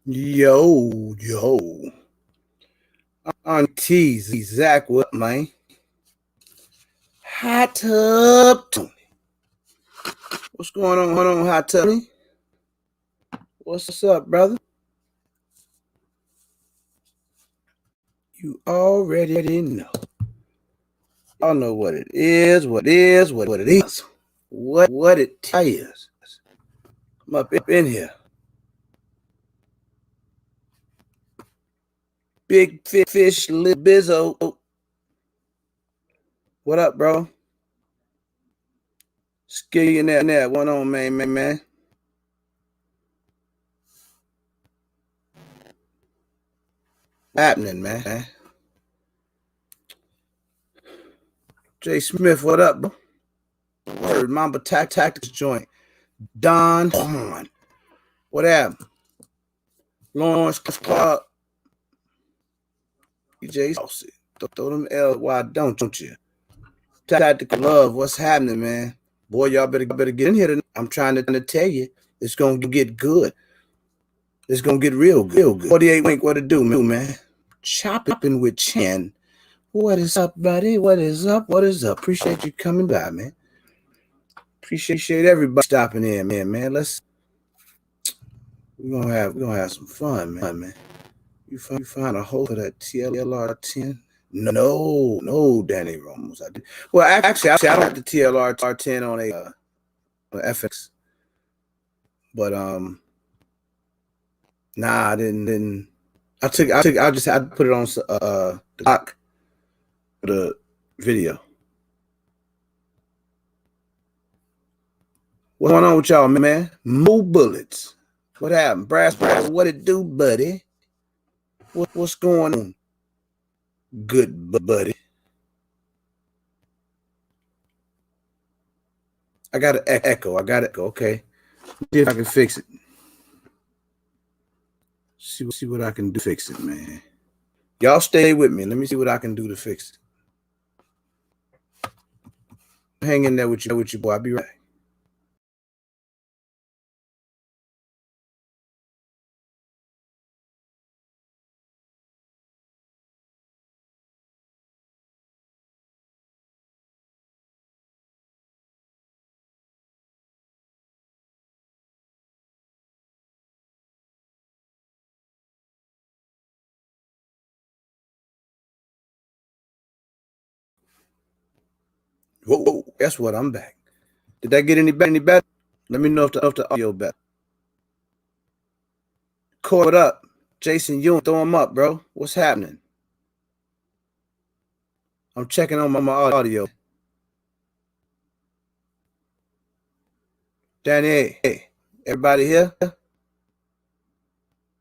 Yo. Auntie Zach, what, man? Hot Tub Tony. What's going on, Hot Tub Tony? What's up, brother? You already know. Y'all know what it is, what it is. What it is. Come up in here. Big fish, little Bizzo. What up, bro? Skillionaire. What on, man? Happening, man. Jay Smith, what up, bro? Word, Mamba Tactics joint. Don Juan. What happened? Lawrence Clark. DJ Saucy. Throw them L. Why don't you? Tactical love. What's happening, man? Boy, y'all better get in here. I'm trying to tell you, it's gonna get good. It's gonna get real good. 48 Wink, what it do, man? Chopping with Chan. What is up, buddy? What is up? Appreciate you coming by, man. Appreciate everybody stopping in, man. We're gonna have some fun, man. You find a hole for that TLR 10? No, Danny Ramos. I did. Well, actually, I don't have the TLR 10 on a FX, but nah, I didn't. I just had to put it on the dock for the video. What's going on with y'all, man? Mo Bullets. What happened? Brass, what it do, buddy? What's going on? Good, buddy. I got an echo. Okay. See if I can fix it. See what I can do to fix it, man. Y'all stay with me. Let me see what I can do to fix it. Hang in there with you, boy. I'll be right. Whoa, guess what? I'm back. Did that get any better? Let me know if the audio better. Caught up. Jason, you throw him up, bro. What's happening? I'm checking on my audio. Danny, hey, everybody here?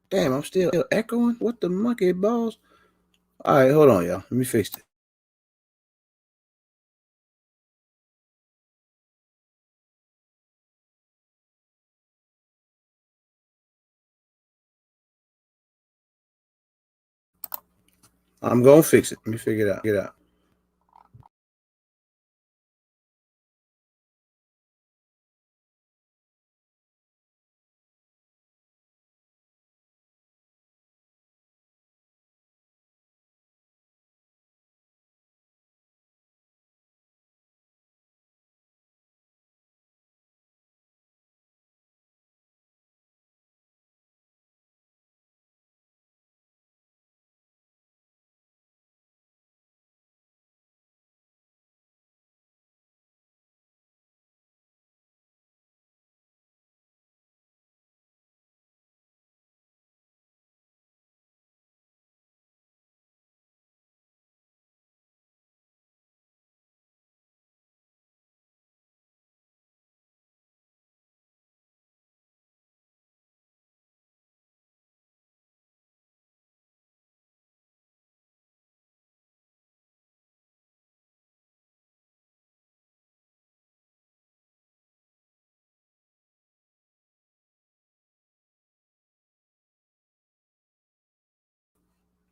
Damn, I'm still echoing? What the monkey balls? All right, hold on, y'all. Let me fix it. I'm going to fix it. Let me figure it out. Get out.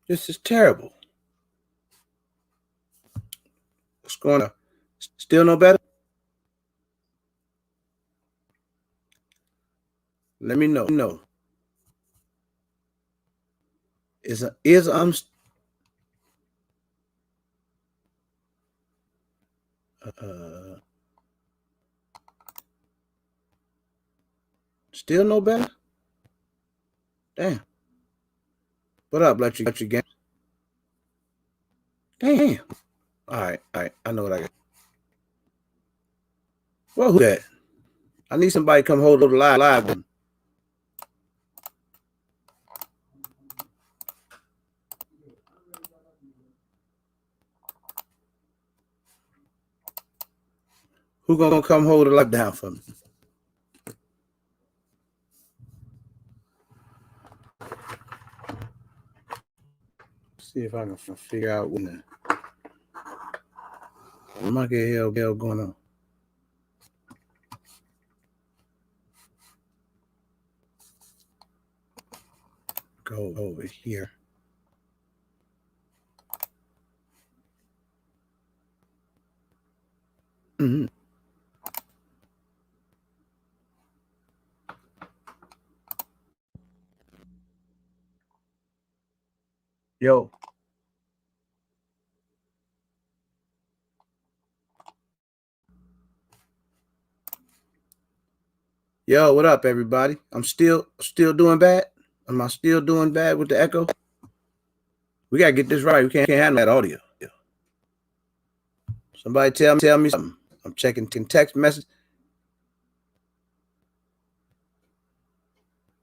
This is terrible. What's going on? Still no better? Let me know. Still no better? Damn. What up, let you game? Damn. All right. I know what I got. Well, who that? I need somebody to come hold the live. Who gonna come hold the live down for me? See if I can figure out what the hell going on. Go over here. Mm-hmm. Yo. Yo, what up, everybody? I'm still doing bad. Am I still doing bad with the echo? We gotta get this right. We can't handle that audio. Somebody tell me something. I'm checking text message.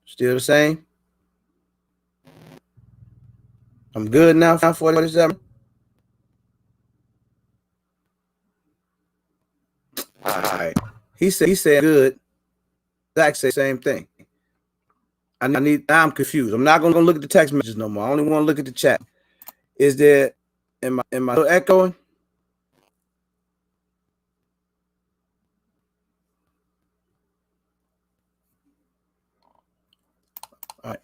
Still the same. I'm good now. 47. All right. He said good. Zach said the same thing. I'm confused. I'm not gonna look at the text messages no more. I only want to look at the chat. Is there am I echoing? All right.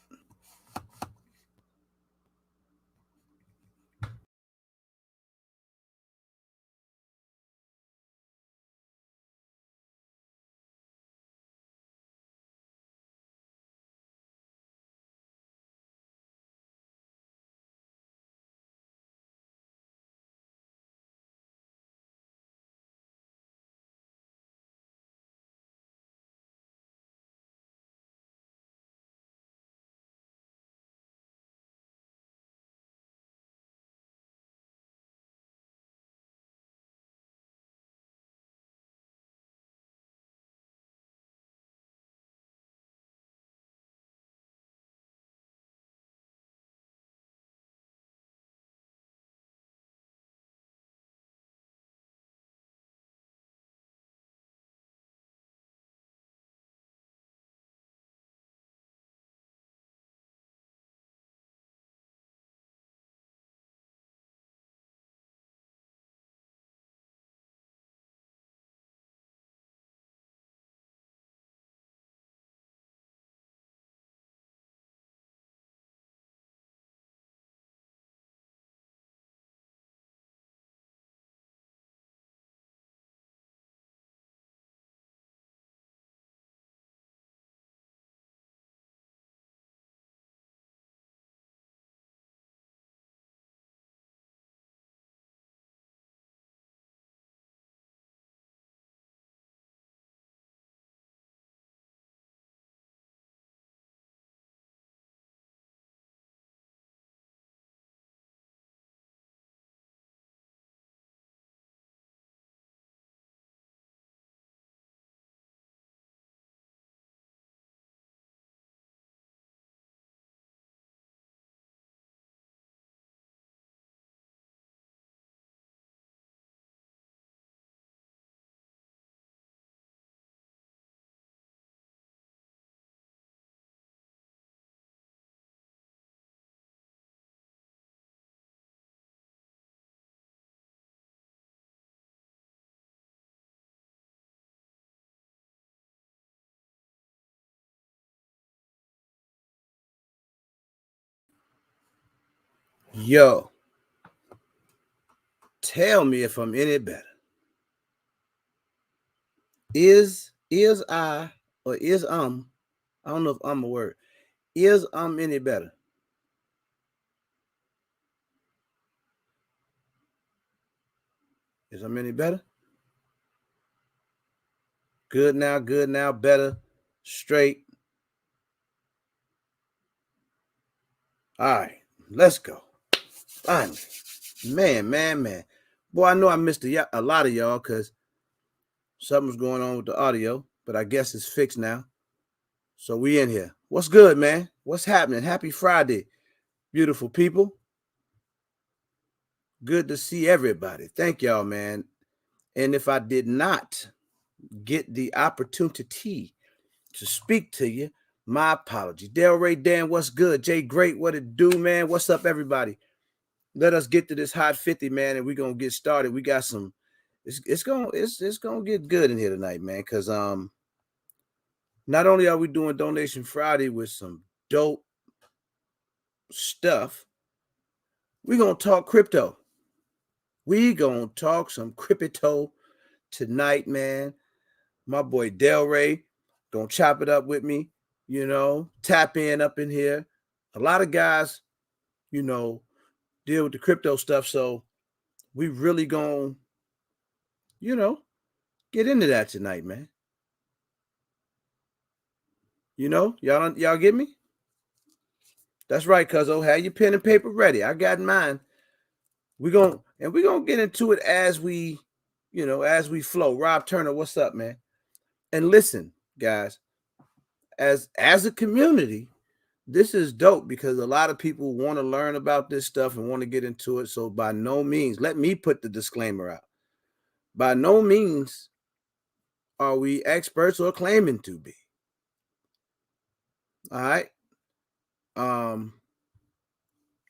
Yo, tell me if I'm any better. Is I or is I don't know if I'm a word. Is any better? Is I'm any better? Good now, better, straight. All right, let's go. Finally. Man. Boy, I know I missed a lot of y'all because something's going on with the audio, but I guess it's fixed now. So we in here. What's good, man? What's happening? Happy Friday, beautiful people. Good to see everybody. Thank y'all, man. And if I did not get the opportunity to speak to you, my apology. Delray Dan, what's good? Jay Great, what it do, man? What's up, everybody? Let us get to this hot 50, man, and we're gonna get started. We got some. It's gonna get good in here tonight, man. Cause not only are we doing Donation Friday with some dope stuff, we're gonna talk crypto. We gonna talk some crypto tonight, man. My boy Delray gonna chop it up with me. You know, tap in up in here. A lot of guys, you know, deal with the crypto stuff, so we really gonna, you know, get into that tonight, man. You know, y'all get me? That's right, cuzzo. Have your pen and paper ready. I got mine. We're gonna get into it as we, as we flow. Rob Turner, what's up, man? And listen, guys, as a community, this is dope because a lot of people want to learn about this stuff and want to get into it. So by no means, let me put the disclaimer out. By no means are we experts or claiming to be. All right.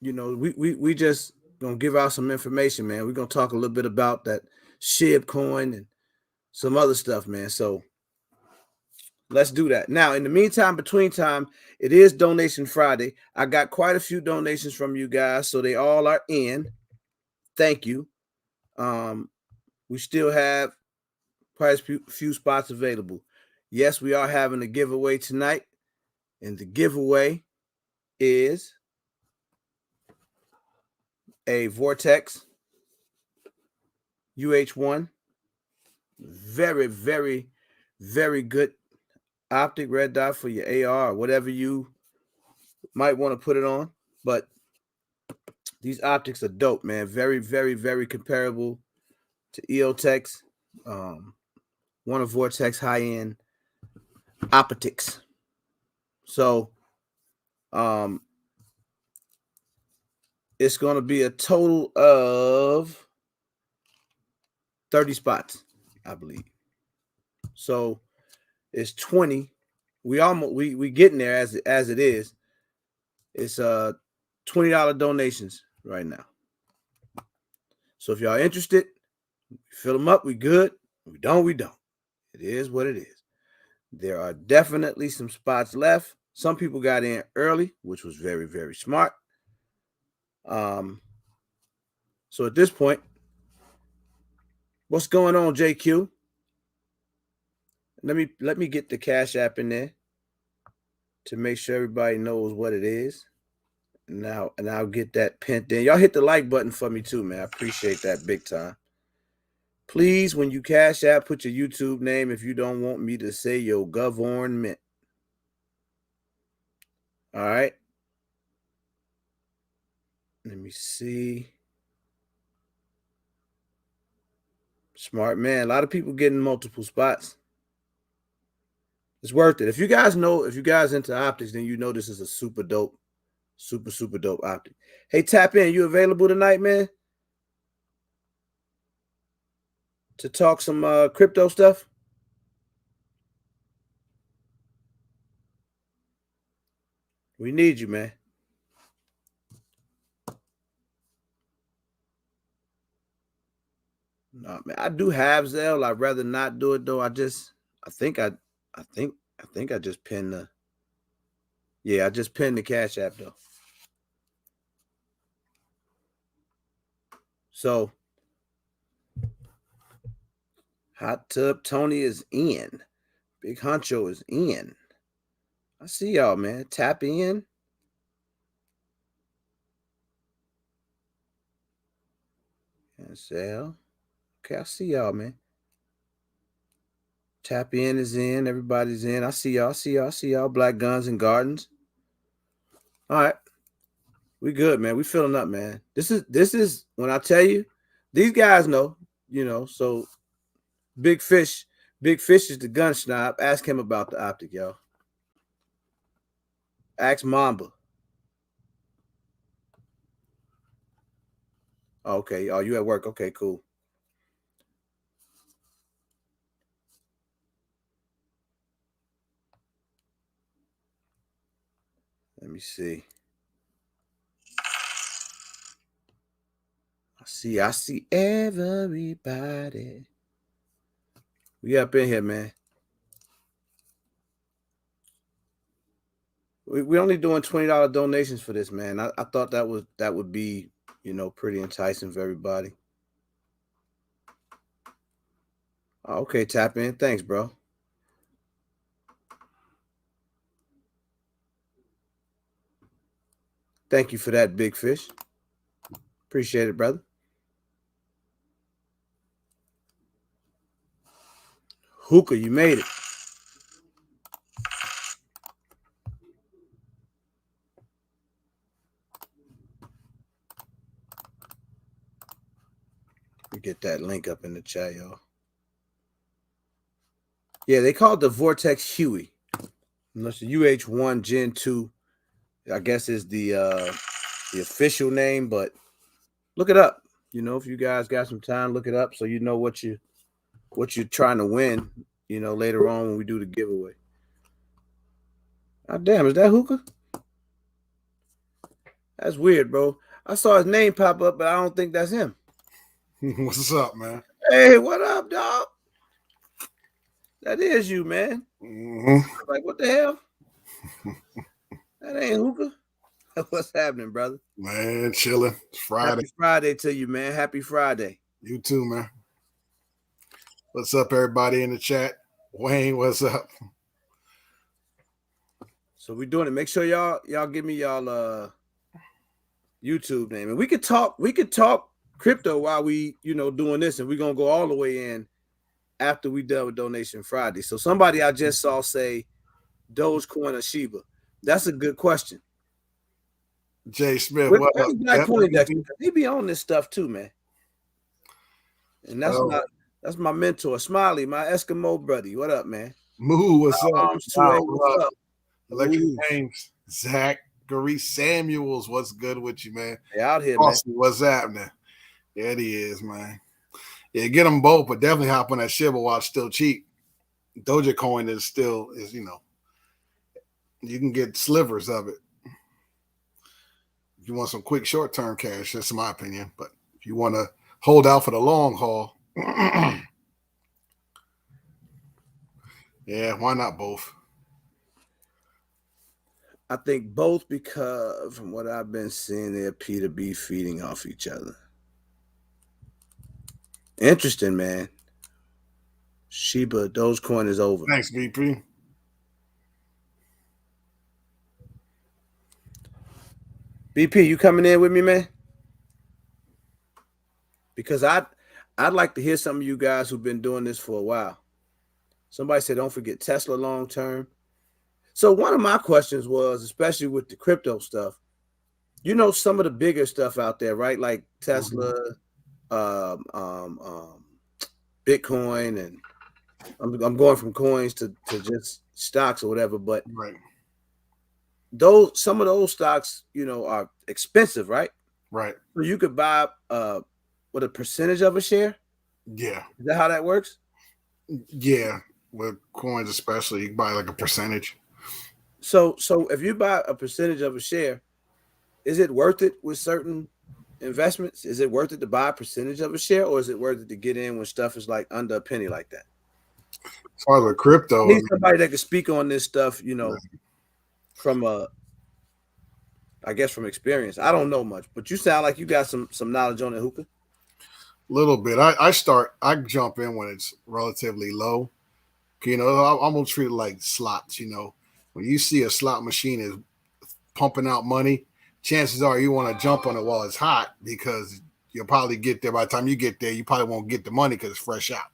We just gonna give out some information, man. We're gonna talk a little bit about that SHIB coin and some other stuff, man. So let's do that. Now, in the meantime, between time, it is Donation Friday. I got quite a few donations from you guys, so they all are in. Thank you. We still have quite a few spots available. Yes, we are having a giveaway tonight, and the giveaway is a VORTEX UH1. Very, very, very good optic red dot for your AR or whatever you might want to put it on. But these optics are dope, man. Very, very, very comparable to EOTech. One of VORTEX high-end optics. So it's going to be a total of 30 spots, I believe. So it's 20. We getting there as it is. It's $20 donations right now. So if y'all interested, fill them up. We good. We don't. It is what it is. There are definitely some spots left. Some people got in early, which was very, very smart. So at this point, what's going on, JQ? Let me get the Cash App in there to make sure everybody knows what it is. And I'll get that pinned in. Y'all hit the like button for me too, man. I appreciate that big time. Please, when you Cash App, put your YouTube name if you don't want me to say your government. All right. Let me see. Smart man. A lot of people getting multiple spots. It's worth it. If you guys into optics, then you know this is a super dope, super dope optic. Hey, tap in. You available tonight, man? To talk some crypto stuff? We need you, man. No, man. I do have Zelle. I'd rather not do it though. I think I just pinned the. Yeah, I just pinned the Cash App though. So, Hot Tub Tony is in. Big Honcho is in. I see y'all, man. Tap in. Cancel. Okay, I see y'all, man. Tap in is in. Everybody's in. I see y'all. See y'all. Black Guns and Gardens. All right. We good, man. We filling up, man. This is when I tell you, these guys know, so Big Fish is the gun snob. Ask him about the optic, y'all. Ask Mamba. Okay. Oh, you at work. Okay, cool. Let me see. I see everybody. We up in here, man. We only doing $20 donations for this, man. I thought that would be, pretty enticing for everybody. Okay, tap in. Thanks, bro. Thank you for that, Big Fish. Appreciate it, brother. Hookah, you made it. We get that link up in the chat, y'all. Yeah, they call it the VORTEX Huey. Unless the UH1 Gen 2, I guess, is the official name, but look it up. If you guys got some time, look it up so you know what you're trying to win, later on when we do the giveaway. Oh, damn, is that Hookah? That's weird, bro. I saw his name pop up, but I don't think that's him. What's up, man? Hey, what up, dog? That is you, man. Mm-hmm. Like, what the hell? That ain't Hookah. What's happening, brother? Man, chilling. It's Friday. Happy Friday to you, man. Happy Friday. You too, man. What's up, everybody in the chat? Wayne, what's up? So we're doing it. Make sure y'all give me y'all YouTube name. And we could talk crypto while we, doing this, and we're gonna go all the way in after we done with Donation Friday. So somebody I just saw say Dogecoin or Shiba. That's a good question. Jay Smith, what up? Black Poindexter? He be on this stuff too, man. And that's my mentor, Smiley, my Eskimo buddy. What up, man? Moo, what's up? What's up? Electric James, Zachary Samuels, what's good with you, man? They out here, Austin, man. what's happening? Yeah, he is, man. Yeah, get them both, but definitely hop on that Shiba while it's still cheap. Dogecoin is, you can get slivers of it. If you want some quick short-term cash, that's my opinion. But if you want to hold out for the long haul, yeah, why not both? I think both because from what I've been seeing, they appear to be feeding off each other. Interesting, man. Shiba, Dogecoin is over. Thanks, BP. BP, you coming in with me, man? Because I'd like to hear some of you guys who've been doing this for a while. Somebody said, don't forget Tesla long term. So one of my questions was, especially with the crypto stuff, some of the bigger stuff out there, right? Like Tesla, Bitcoin, and I'm going from coins to just stocks or whatever, but right. Some of those stocks, are expensive, right? Right. So you could buy with a percentage of a share. Yeah. Is that how that works? Yeah. With coins especially, you can buy like a percentage. So if you buy a percentage of a share, is it worth it with certain investments? Is it worth it to buy a percentage of a share, or is it worth it to get in when stuff is like under a penny like that? As far as with crypto, I need somebody that can speak on this stuff, from from experience. I don't know much, but you sound like you got some knowledge on it, Hookah. A little bit. I jump in when it's relatively low. I'm gonna treat it like slots. When you see a slot machine is pumping out money, chances are you want to jump on it while it's hot because you'll probably get there. By the time you get there, you probably won't get the money because it's fresh out.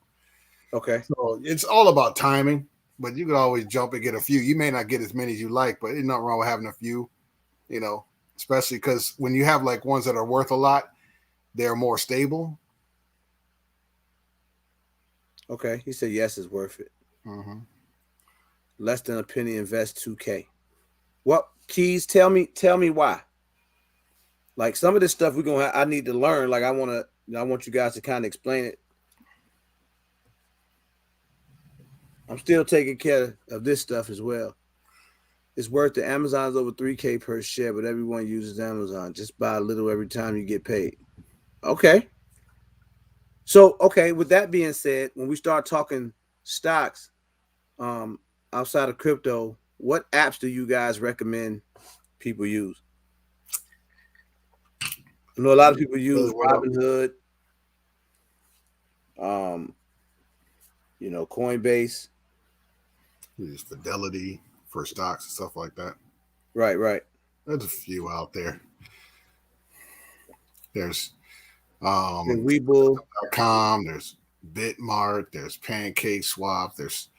Okay. So it's all about timing, but you could always jump and get a few. You may not get as many as you like, but there's nothing wrong with having a few, you know, especially because when you have like ones that are worth a lot, they're more stable. Okay. He said yes, it's worth it. Mm-hmm. Less than a penny, invest 2K. Well, Keys, tell me why. Like some of this stuff I need to learn. Like I want you guys to kind of explain it. I'm still taking care of this stuff as well. It's worth it. Amazon's over 3K per share, but everyone uses Amazon. Just buy a little every time you get paid. Okay. So, okay, with that being said, when we start talking stocks, outside of crypto, what apps do you guys recommend people use? I know a lot of people use Robinhood, Coinbase. Use Fidelity for stocks and stuff like that. Right. There's a few out there. There's Webull.com. There's Bitmart, there's Pancake Swap, there's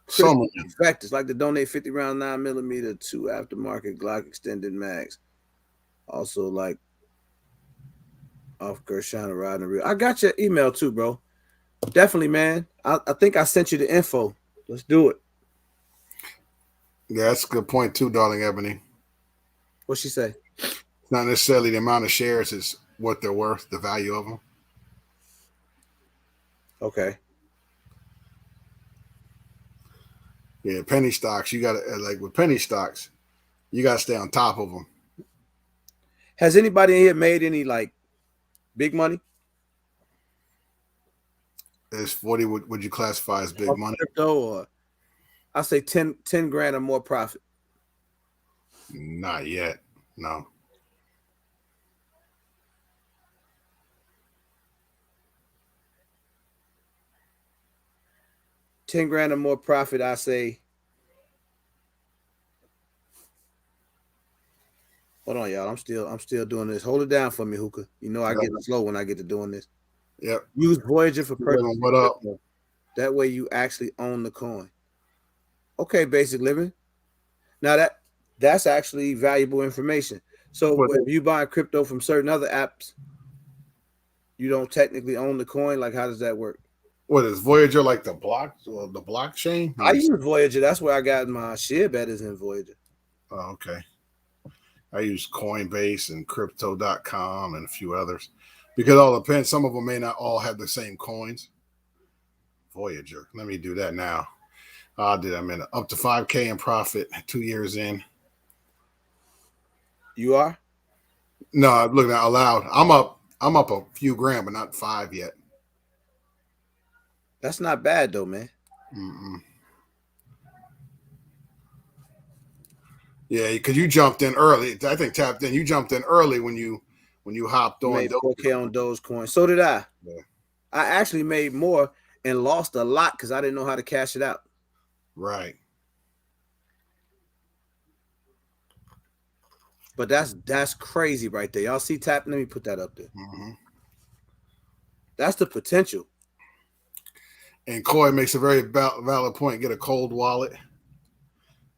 so many factors like to donate 50 round 9mm to aftermarket Glock extended mags. Also like off Gershon riding real. I got your email too, bro. Definitely, man. I think I sent you the info. Let's do it. Yeah, that's a good point too, darling Ebony. What'd she say? It's not necessarily the amount of shares, is what they're worth, the value of them. Okay. Yeah, penny stocks, you got to, like with penny stocks, you got to stay on top of them. Has anybody in here made any like big money? Is 40 would you classify as big money? Crypto, or I say 10 grand or more profit. Not yet. No. $10 grand or more profit, I say. Hold on, y'all. I'm still doing this. Hold it down for me, Hookah. You know I get slow when I get to doing this. Yep. Use Voyager for purchase. What up? That way you actually own the coin. Okay, Basic Living. Now that's actually valuable information. So if you buy crypto from certain other apps, you don't technically own the coin. Like, how does that work? What is Voyager, like the blockchain? I use Voyager. That's where I got my share bet is in Voyager. Oh, okay. I use Coinbase and Cryto.com and a few others because it all depends. Some of them may not all have the same coins. Voyager. Let me do that now. I'm in up to 5K in profit 2 years in. You are? No, I'm looking out loud. I'm up a few grand, but not 5 yet. That's not bad though, man. Mm-mm. Yeah, because you jumped in early. I think tapped in. You jumped in early when you hopped on. Made 4K on Dogecoin. So did I. Yeah. I actually made more and lost a lot because I didn't know how to cash it out. Right. But that's crazy right there. Y'all see tap? Let me put that up there. Mm-hmm. That's the potential. And Coy makes a very valid point. Get a cold wallet.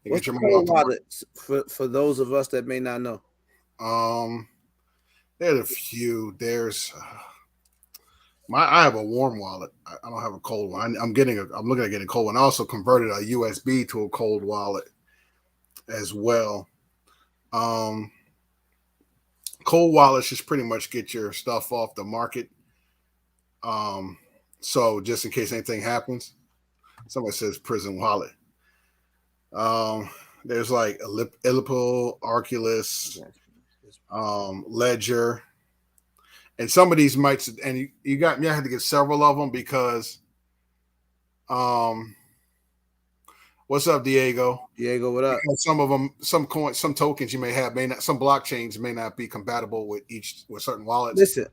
What's the cold wallet for those of us that may not know? There's a few. There's I have a warm wallet. I don't have a cold one. I'm looking at getting a cold one. I also converted a USB to a cold wallet as well. Cold wallets just pretty much get your stuff off the market. So just in case anything happens, somebody says prison wallet. There's like Elliptical, Arculus, Ledger, and some of these might, and you have to get several of them because, what's up, Diego? Diego, what up? Because some of them, some coins, some tokens you may have some blockchains may not be compatible with certain wallets. Listen,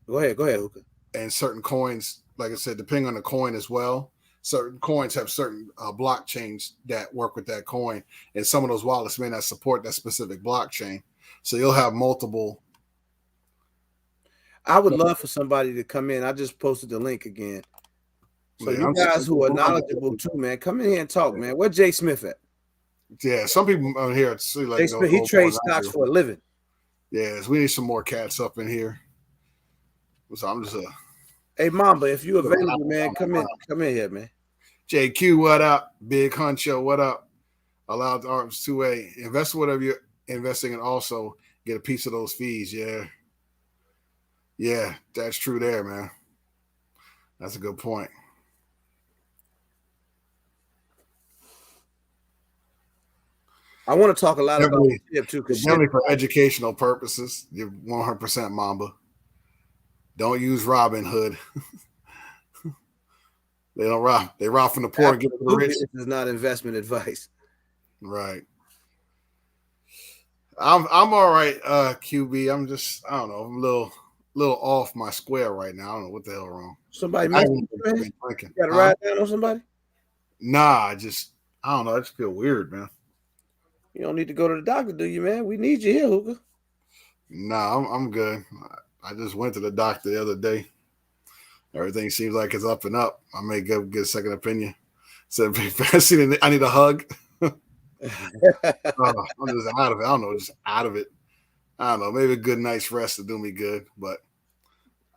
go ahead, Hookah. And certain coins, like I said, depending on the coin as well. Certain coins have certain blockchains that work with that coin, and some of those wallets may not support that specific blockchain. So you'll have multiple. I would love for somebody to come in. I just posted the link again. So Yeah, you guys who are knowledgeable too, man, come in here and talk, man. Where Jay Smith at? Yeah, some people out here see like Jay Smith, he trades stocks for a living. Yes, we need some more cats up in here. So I'm just Hey Mamba, if you're available, man, come in here, man. JQ, what up? Big Huncho, what up? Allowed arms 2A. Invest whatever you're investing in, also get a piece of those fees. Yeah, that's true there, man. That's a good point. I want to talk a lot about SHIB too. Definitely for educational purposes. You're 100% Mamba. Don't use Robinhood. They don't rob. They rob from the poor and give it to the rich. This is not investment advice. Right. I'm all right, QB. I'm just, I don't know, I'm a little off my square right now. I don't know what the hell wrong. Somebody messing with you, man? You got to ride down on somebody? Nah, I don't know. I just feel weird, man. You don't need to go to the doctor, do you, man? We need you here, Hookah. Nah, I'm good. I just went to the doctor the other day. Everything seems like it's up and up. I may get a second opinion. Said, I need a hug. I'm just out of it. I don't know, just out of it. I don't know. Maybe a good night's rest to do me good, but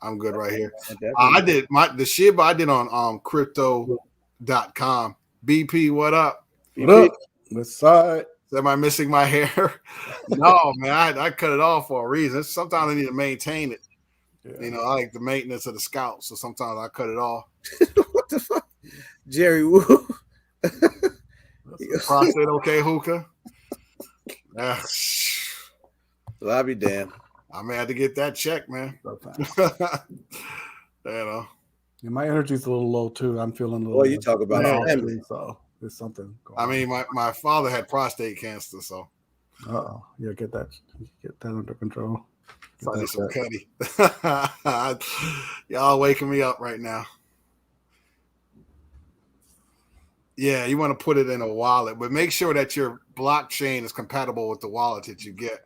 I'm good right here. I did the SHIB I did on Cryto.com. BP, what up? What up? What's side? Am I missing my hair? No, man. I cut it off for a reason. Sometimes I need to maintain it. Yeah. You know, I like the maintenance of the scalp, so sometimes I cut it off. What the fuck? Jerry Woo. Prostate okay, Hookah? Yeah. Well, I'll be damned. I may have to get that checked, man. You know. Yeah, my energy's a little low too. I'm feeling a little. Well, you talk about family, so there's something going on. I mean, my father had prostate cancer, so. Yeah, get that under control. So I need some cutty. Y'all waking me up right now. Yeah, you want to put it in a wallet, but make sure that your blockchain is compatible with the wallet that you get.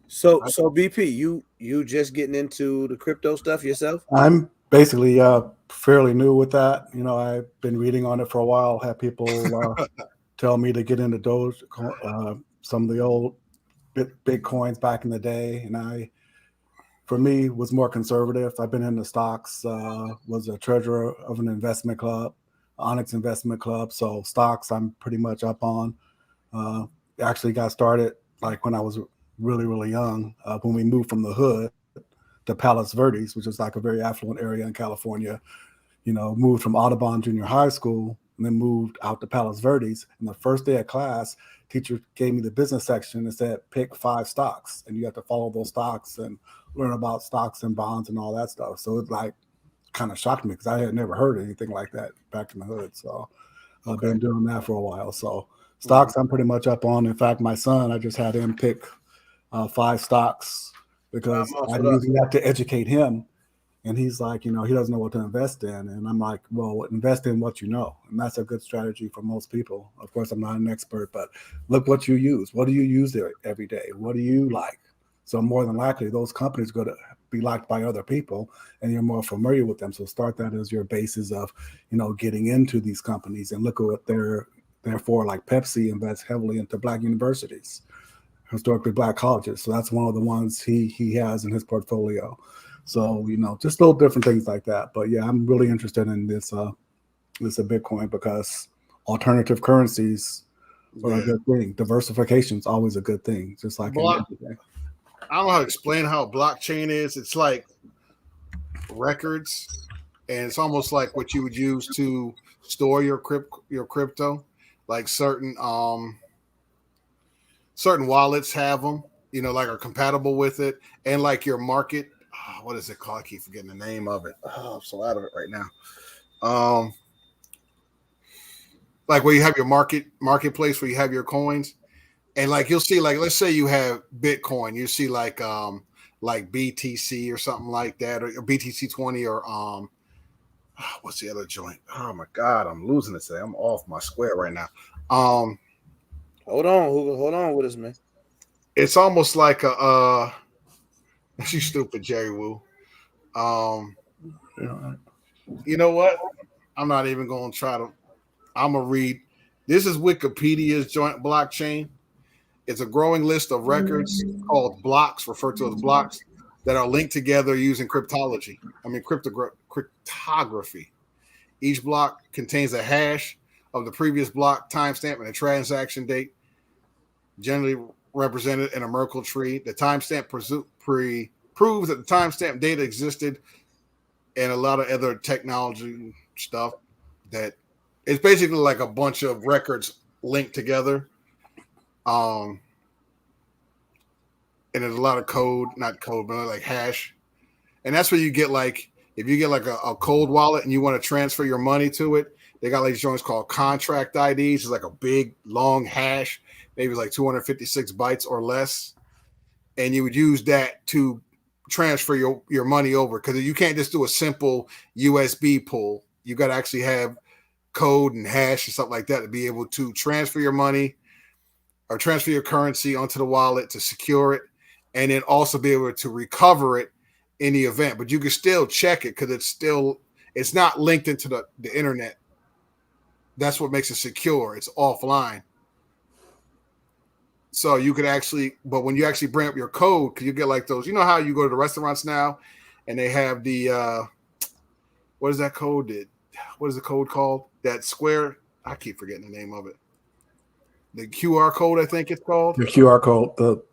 So BP, you just getting into the crypto stuff yourself? I'm basically fairly new with that. You know, I've been reading on it for a while. Had people tell me to get into Doge, some of the old big coins back in the day, and for me, was more conservative. I've been into stocks, was a treasurer of an investment club, Onyx Investment Club. So stocks, I'm pretty much up on. Actually got started like when I was really, really young, when we moved from the hood to Palos Verdes, which is like a very affluent area in California. You know, moved from Audubon Junior High School and then moved out to Palos Verdes. And the first day of class, teacher gave me the business section and said, pick 5 stocks. And you have to follow those stocks and learn about stocks and bonds and all that stuff. So it like kind of shocked me because I had never heard anything like that back in the hood. So I've been doing that for a while. So stocks, I'm pretty much up on. In fact, my son, I just had him pick 5 stocks because I'm using that to educate him. And he's like, you know, he doesn't know what to invest in. And I'm like, well, invest in what you know. And that's a good strategy for most people. Of course, I'm not an expert, but look what you use. What do you use there every day? What do you like? So more than likely, those companies are going to be liked by other people, and you're more familiar with them. So start that as your basis of, you know, getting into these companies and look at what they're for. Like Pepsi invests heavily into Black universities, historically Black colleges. So that's one of the ones he has in his portfolio. So, you know, just little different things like that. But yeah, I'm really interested in this Bitcoin because alternative currencies are a good thing. Diversification is always a good thing, just like everything. I don't know how to explain how blockchain is. It's like records, and it's almost like what you would use to store your crypto. Like certain wallets have them, you know, like are compatible with it, and like your market. What is it called? I keep forgetting the name of it. Oh, I'm so out of it right now. Like where you have your marketplace where you have your coins, and like you'll see, like let's say you have Bitcoin, you see like BTC or something like that, or BTC 20, or what's the other joint? Oh my God, I'm losing it today. I'm off my square right now. Hold on with us, man. It's almost like She's stupid, Jerry Wu. Yeah. You know what? I'm not even going to try to. I'm going to read. This is Wikipedia's joint blockchain. It's a growing list of records called blocks, referred to as blocks, that are linked together using cryptography. Each block contains a hash of the previous block, timestamp, and a transaction date, generally represented in a Merkle tree. The timestamp proves that the timestamp data existed, and a lot of other technology stuff. That it's basically like a bunch of records linked together. And there's a lot of code, not code, but like hash. And that's where you get like, if you get like a cold wallet and you want to transfer your money to it, they got like these joints called contract IDs. It's like a big long hash, maybe it's like 256 bytes or less. And you would use that to transfer your money over, because you can't just do a simple USB pull. You got to actually have code and hash and stuff like that to be able to transfer your money or transfer your currency onto the wallet to secure it, and then also be able to recover it in the event. But you can still check it because it's not linked into the internet. That's what makes it secure. It's offline. So you could actually, but when you actually bring up your code, because you get like those, you know how you go to the restaurants now and they have the, what is that code? What is the code called? That square? I keep forgetting the name of it. The QR code, I think it's called. The QR code, the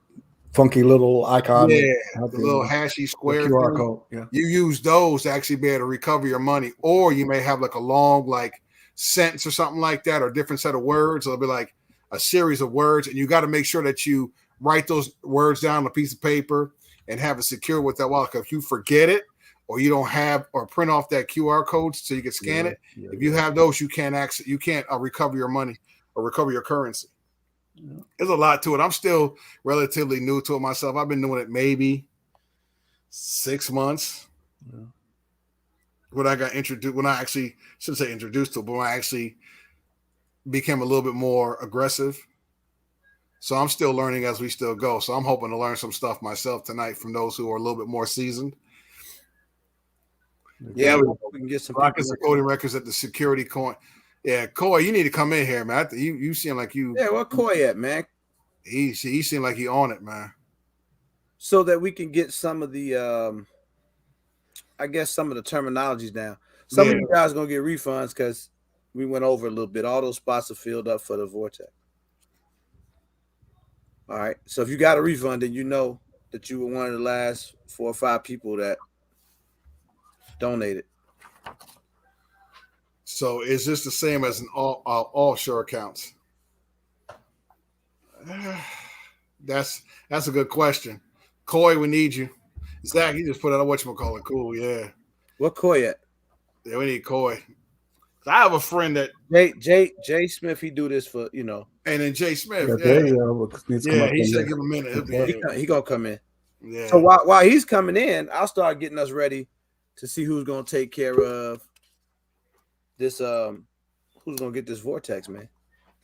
funky little icon. Yeah, the little hashy square QR thing. code. Yeah. You use those to actually be able to recover your money, or you may have like a long like sentence or something like that, or a different set of words. It'll be like a series of words, and you got to make sure that you write those words down on a piece of paper and have it secure with that wallet. If you forget it, or you don't have, or print off that QR code so you can scan it, if you have those, you can't recover your money or recover your currency. Yeah. There's a lot to it. I'm still relatively new to it myself. I've been doing it maybe 6 months. Yeah. When I got introduced, when I actually shouldn't say introduced to it, but when I actually became a little bit more aggressive. So I'm still learning as we still go. So I'm hoping to learn some stuff myself tonight from those who are a little bit more seasoned. Yeah, we can get some rockets and coding records at the security coin. Yeah, Coy, you need to come in here, man. You seem like you. Yeah, where Coy at, man? He seemed like he on it, man. So that we can get some of the, I guess some of the terminologies down. Some of you guys are gonna get refunds because we went over a little bit. All those spots are filled up for the Vortex. All right. So if you got a refund, then you know that you were one of the last 4 or 5 people that donated. So is this the same as an offshore accounts? That's a good question. Coy, we need you. Zach, you just put out a whatchamacallit. Cool, yeah. What Coy at? Yeah, we need Coy. I have a friend that Jay Smith. He do this for And then Jay Smith, he said give him a minute. He gonna come in. Yeah. So while he's coming in, I'll start getting us ready to see who's gonna take care of this. Who's gonna get this Vortex, man?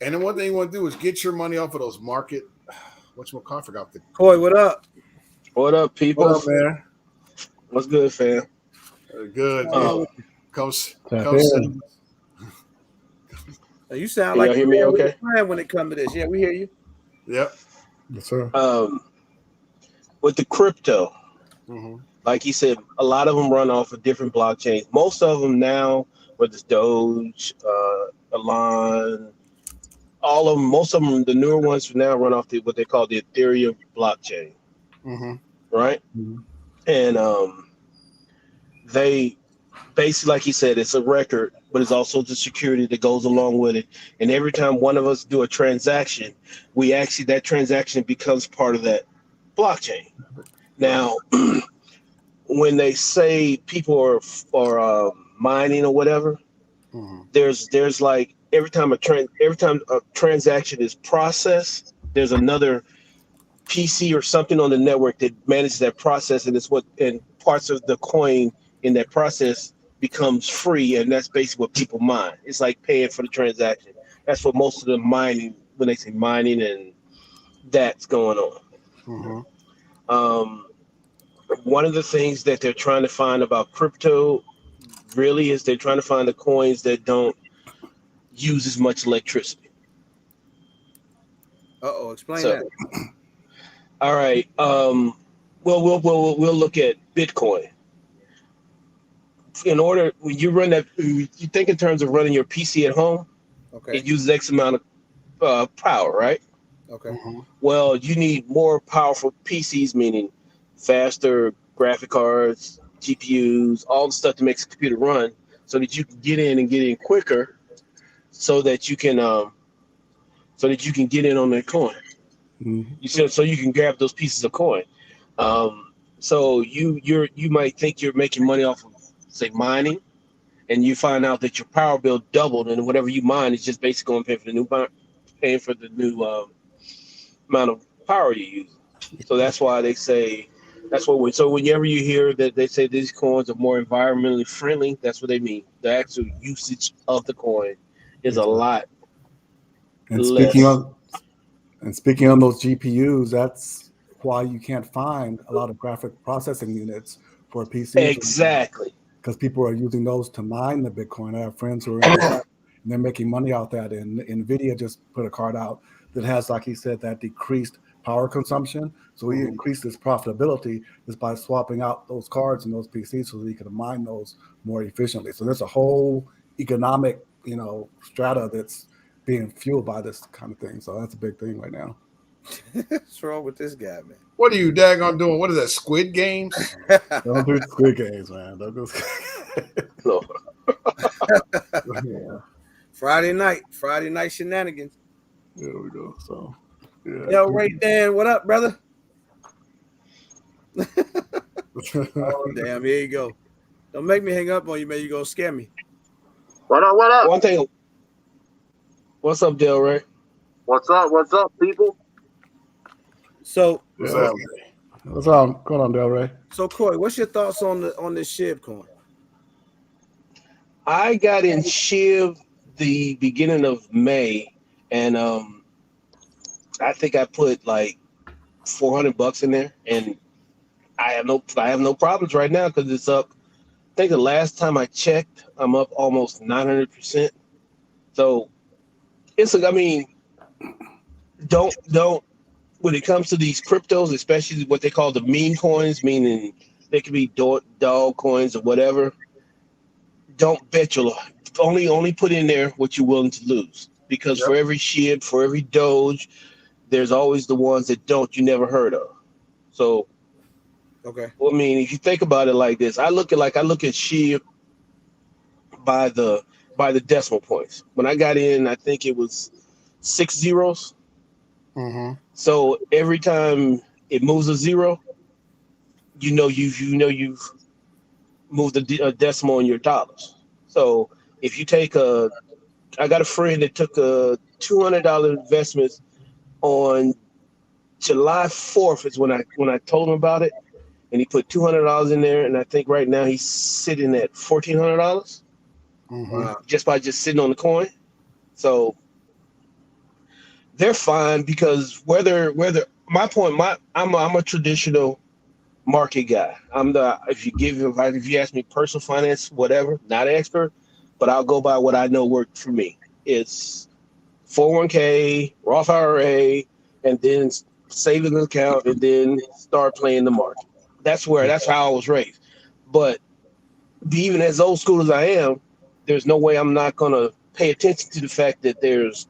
And then one thing you want to do is get your money off of those market. I forgot the. Coy, what up? What up, people? What up, man? What's good, fam? Good. Come. You sound like y'all hear me okay? When it comes to this, yeah, we hear you. Yep. Yes, sir. With the crypto, like he said, a lot of them run off of different blockchains. Most of them now, whether it's Doge, Elon, all of them, most of them, the newer ones now run off what they call the Ethereum blockchain. Right? And they basically, like he said, it's a record, but it's also the security that goes along with it. And every time one of us do a transaction, that transaction becomes part of that blockchain. Now, when they say people are mining or whatever, there's like every time a transaction is processed, there's another PC or something on the network that manages that process, and parts of the coin in that process becomes free, and that's basically what people mine. It's like paying for the transaction. That's what most of the mining, when they say mining, and that's going on. one of the things that they're trying to find about crypto really is they're trying to find the coins that don't use as much electricity. Explain So, that. all right. We'll look at Bitcoin. In order, when you run that, you think in terms of running your PC at home, Okay. it uses X amount of power, right? Okay. Mm-hmm. Well, you need more powerful PCs, meaning faster graphic cards, GPUs, all the stuff that makes a computer run, so that you can get in quicker, so that you can get in on that coin. Mhm. You see, so you can grab those pieces of coin. So you might think you're making money off of, say, mining, and you find out that your power bill doubled, and whatever you mine is just basically going to paying for the new amount of power you use. So that's why they say so whenever you hear that they say these coins are more environmentally friendly, that's what they mean. The actual usage of the coin is a lot And less. speaking on those GPUs, that's why you can't find a lot of graphic processing units for PCs. Exactly. Because people are using those to mine the Bitcoin. I have friends who are into that, and they're making money out that. And NVIDIA just put a card out that has, like he said, that decreased power consumption. So he increased his profitability just by swapping out those cards and those PCs so that he could mine those more efficiently. So there's a whole economic, strata that's being fueled by this kind of thing. So that's a big thing right now. What's wrong with this guy, man? What are you daggone doing? What is that? Squid Games? Don't do Squid Games, man. Don't do No. Yeah. Friday night shenanigans. There we go. So, yeah. Yo, Ray Dan, what up, brother? Oh, damn, here you go. Don't make me hang up on you, man. You gonna scare me. What up, what up? One thing. What's up, Del Ray? What's up, people? So, What's going on, Del Ray? So, Corey, what's your thoughts on this SHIB coin? I got in SHIB the beginning of May, and I think I put like $400 in there, and I have no problems right now because it's up. I think the last time I checked, I'm up almost 900%. So don't when it comes to these cryptos, especially what they call the meme coins, meaning they could be dog coins or whatever. Don't bet your only put in there what you're willing to lose, because for every SHIB, for every Doge, there's always the ones that you never heard of. So, okay. Well, I mean, if you think about it like this, I look at SHIB by the decimal points. When I got in, I think it was 6 zeros. Mm-hmm. So every time it moves a zero, you've moved a decimal in your dollars. So if you take I got a friend that took a $200 investment on July 4th is when I told him about it, and he put $200 in there, and I think right now he's sitting at $1,400 just by sitting on the coin. So they're fine, because whether my point, I'm a traditional market guy. If you ask me personal finance, whatever, not an expert, but I'll go by what I know worked for me. It's 401k, Roth IRA, and then savings account, and then start playing the market. That's how I was raised. But even as old school as I am, there's no way I'm not gonna pay attention to the fact that there's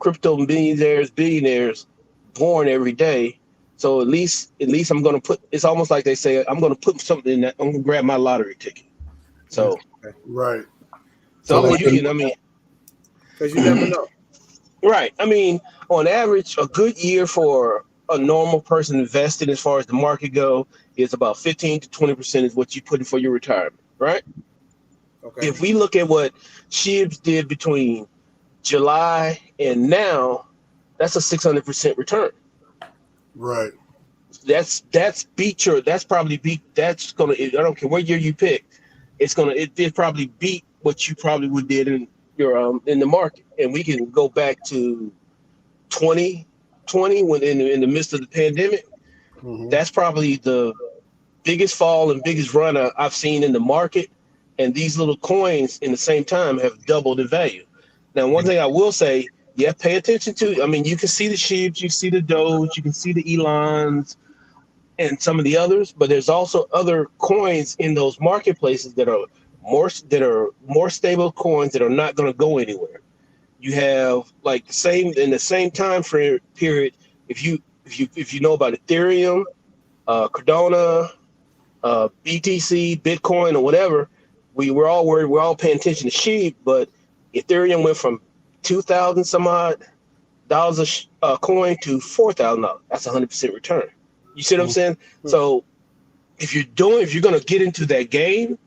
crypto billionaires born every day. So at least I'm gonna put. It's almost like they say, I'm gonna put something in that. I'm gonna grab my lottery ticket. So right. So because you never know. Right. I mean, on average, a good year for a normal person invested, as far as the market go, is about 15 to 20% is what you put in for your retirement, right? Okay. If we look at what SHIBs did between July and now, that's a 600% return. Right. That's probably beat. That's gonna. I don't care what year you pick. It did probably beat what you probably would did in your in the market. And we can go back to 2020 when in the midst of the pandemic. Mm-hmm. That's probably the biggest fall and biggest run I've seen in the market, and these little coins in the same time have doubled in value. Now, one thing I will say, yeah, pay attention to. I mean, you can see the Sheeps, you see the Doge, you can see the Elons, and some of the others, but there's also other coins in those marketplaces that are more stable coins that are not going to go anywhere. You have like the same time frame period. If you know about Ethereum, Cardano, BTC, Bitcoin, or whatever, we're all worried. We're all paying attention to Sheep, but Ethereum went from $2,000 some odd dollars a coin to $4,000. That's 100% return. You see what I'm saying? So if you're going to get into that game,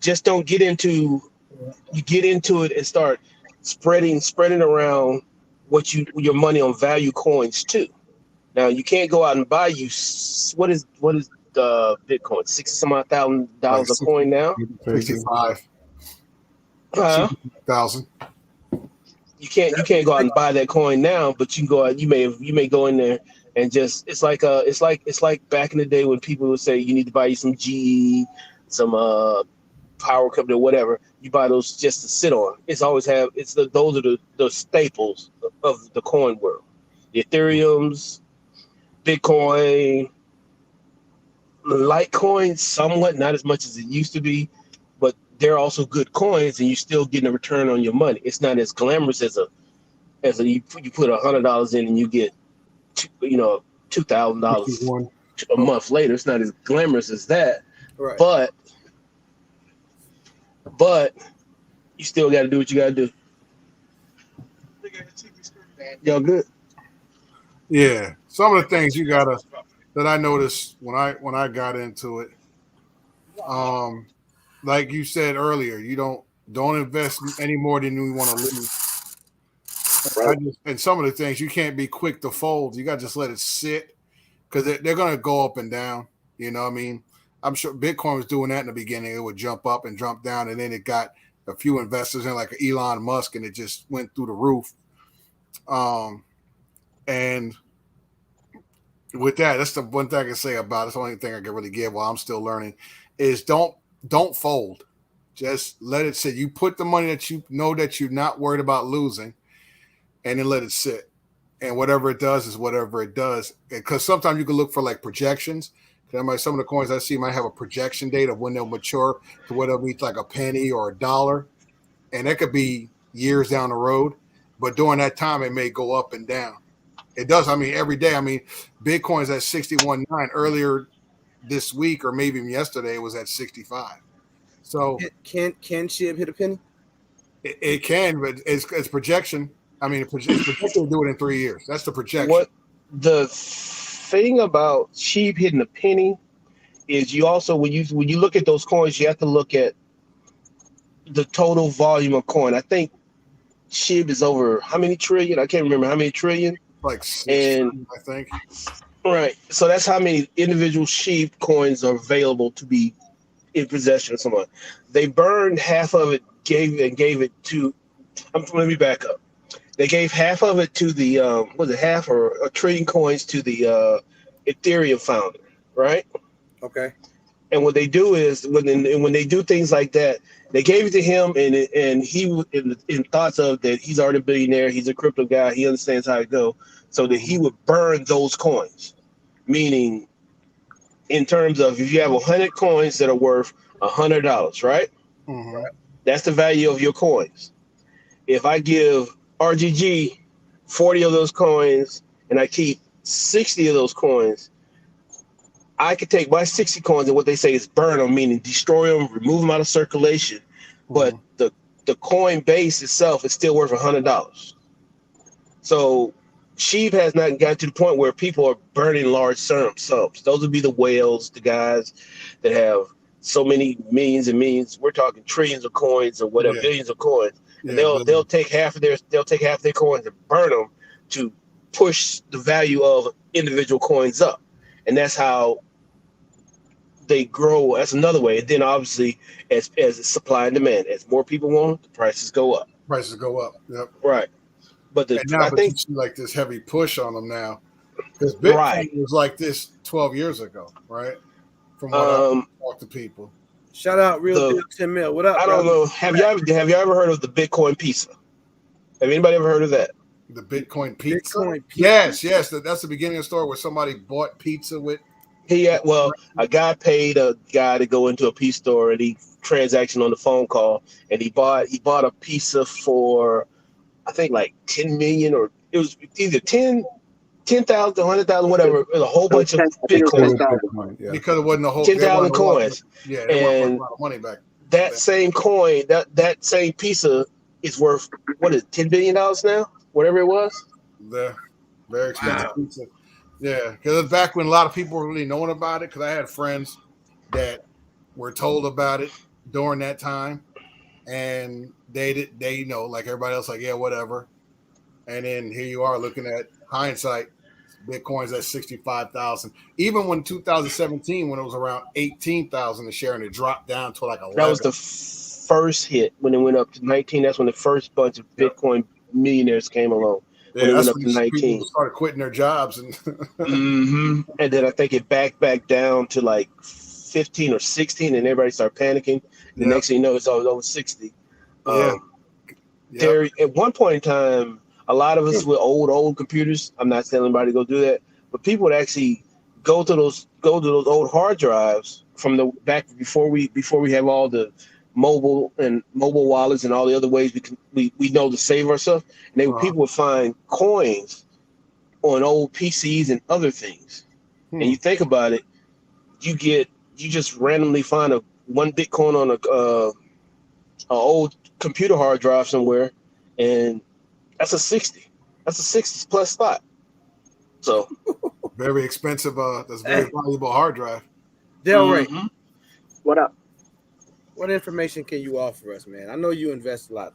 just don't get into it and start spreading around your money on value coins too. Now you can't go out and buy what is the Bitcoin, $60,000 a coin now? 65,000. You can't go out and buy that coin now, but you can go out. You may go in there and just it's like back in the day when people would say you need to buy you some GE, some power company or whatever. You buy those just to sit on. Those are the staples of the coin world. The Ethereums, Bitcoin, Litecoin, somewhat, not as much as it used to be, but they're also good coins, and you're still getting a return on your money. It's not as glamorous as you put $100 in and you get $2,000 a month later. It's not as glamorous as that, Right. but you still got to do what you got to do. Y'all good? Yeah, some of the things that I noticed when I got into it, like you said earlier, you don't invest any more than you want to lose. Right. And some of the things you can't be quick to fold. You got to just let it sit because they're going to go up and down. You know what I mean? I'm sure Bitcoin was doing that in the beginning. It would jump up and jump down, and then it got a few investors in, like Elon Musk, and it just went through the roof. And with that, that's the one thing I can say about it. It's the only thing I can really give while I'm still learning is don't fold. Just let it sit. You put the money that you know that you're not worried about losing, and then let it sit. And whatever it does is whatever it does. Because sometimes you can look for like projections. Some of the coins I see might have a projection date of when they'll mature to whether it means like a penny or a dollar. And that could be years down the road. But during that time, it may go up and down. It does. I mean, every day. I mean, Bitcoin's at 61.9. Earlier this week or maybe even yesterday, it was at 65. So Can SHIB hit a penny? It can, but it's projection. I mean, it's projected to do it in 3 years. That's the projection. What the thing about SHIB hitting a penny is you also when you look at those coins, you have to look at the total volume of coin. I think SHIB is over how many trillion? I can't remember how many trillion. Like 6, I think. Right. So that's how many individual SHIB coins are available to be in possession of someone. They burned half of it, gave it to. Let me back up. They gave half of it to the was it half or a trillion coins to the Ethereum founder, right? Okay. And what they do is when they do things like that, they gave it to him, and he in thoughts of that he's already a billionaire, he's a crypto guy, he understands how it go, so that he would burn those coins, meaning in terms of if you have 100 coins that are worth $100, right? Mm-hmm. That's the value of your coins. If I give RGG 40 of those coins and I keep 60 of those coins, I could take my 60 coins and what they say is burn them, meaning destroy them, remove them out of circulation. But the coin base itself is still worth $100. So SHIB has not gotten to the point where people are burning large sums. Those would be the whales, the guys that have so many millions and millions. We're talking trillions of coins or whatever, billions of coins. And they'll take half of their coins and burn them to push the value of individual coins up. And that's how they grow. That's another way. And then obviously as supply and demand, as more people want, the prices go up. Yep. Right. But you see like this heavy push on them now. Because Bitcoin was like this 12 years ago, right? from what I talk to people. Shout out Real Deal 10 Mil. What up? I don't know. Have you ever heard of the Bitcoin pizza? Have anybody ever heard of that? The Bitcoin pizza? Bitcoin pizza? Yes. That's the beginning of the story where somebody bought pizza with. A guy paid a guy to go into a pizza store and he transaction on the phone call, and he bought a pizza for I think like 10 million, or it was either 10,000, 100,000, whatever. It was a whole bunch of Bitcoin. Yeah. Because it wasn't a whole 10,000 coins. Yeah, they weren't a lot of money back. That same coin, that same pizza is worth what is it, $10 billion now? Whatever it was. The very expensive pizza. Yeah, because it's back when a lot of people were really knowing about it. Because I had friends that were told about it during that time, and they like everybody else, like, yeah, whatever. And then here you are looking at hindsight, Bitcoin's at 65,000. Even when 2017, when it was around 18,000 a share, and it dropped down to like 11. That was the first hit when it went up to 19. That's when the first bunch of Bitcoin millionaires came along. Yeah, that's when 19. People started quitting their jobs, and and then I think it back down to like 15 or 16, and everybody started panicking. The next thing you know, it's over 60. There, at one point in time, a lot of us with old computers. I'm not telling anybody to go do that, but people would actually go to those old hard drives from the back before we have all the mobile wallets and all the other ways we know to save ourselves. And people would find coins on old PCs and other things. And you think about it, you just randomly find a 1 Bitcoin on a old computer hard drive somewhere, and that's a 60. That's a 60 plus spot. So very expensive. That's a very valuable hard drive. Delray, what up? What information can you offer us, man? I know you invest a lot,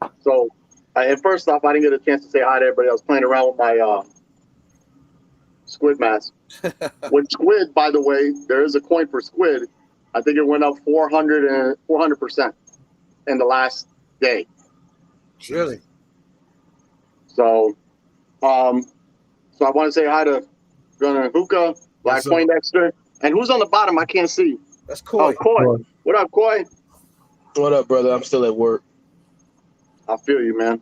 though. So, and first off, I didn't get a chance to say hi to everybody. I was playing around with my squid mask. With squid, by the way, there is a coin for squid. I think it went up 400% in the last day. Really? So I want to say hi to Gunnar Hookah, Black Poindexter, and who's on the bottom? I can't see. That's Coy. Oh, Coy. What up, Coy? What up, brother? I'm still at work. I feel you, man.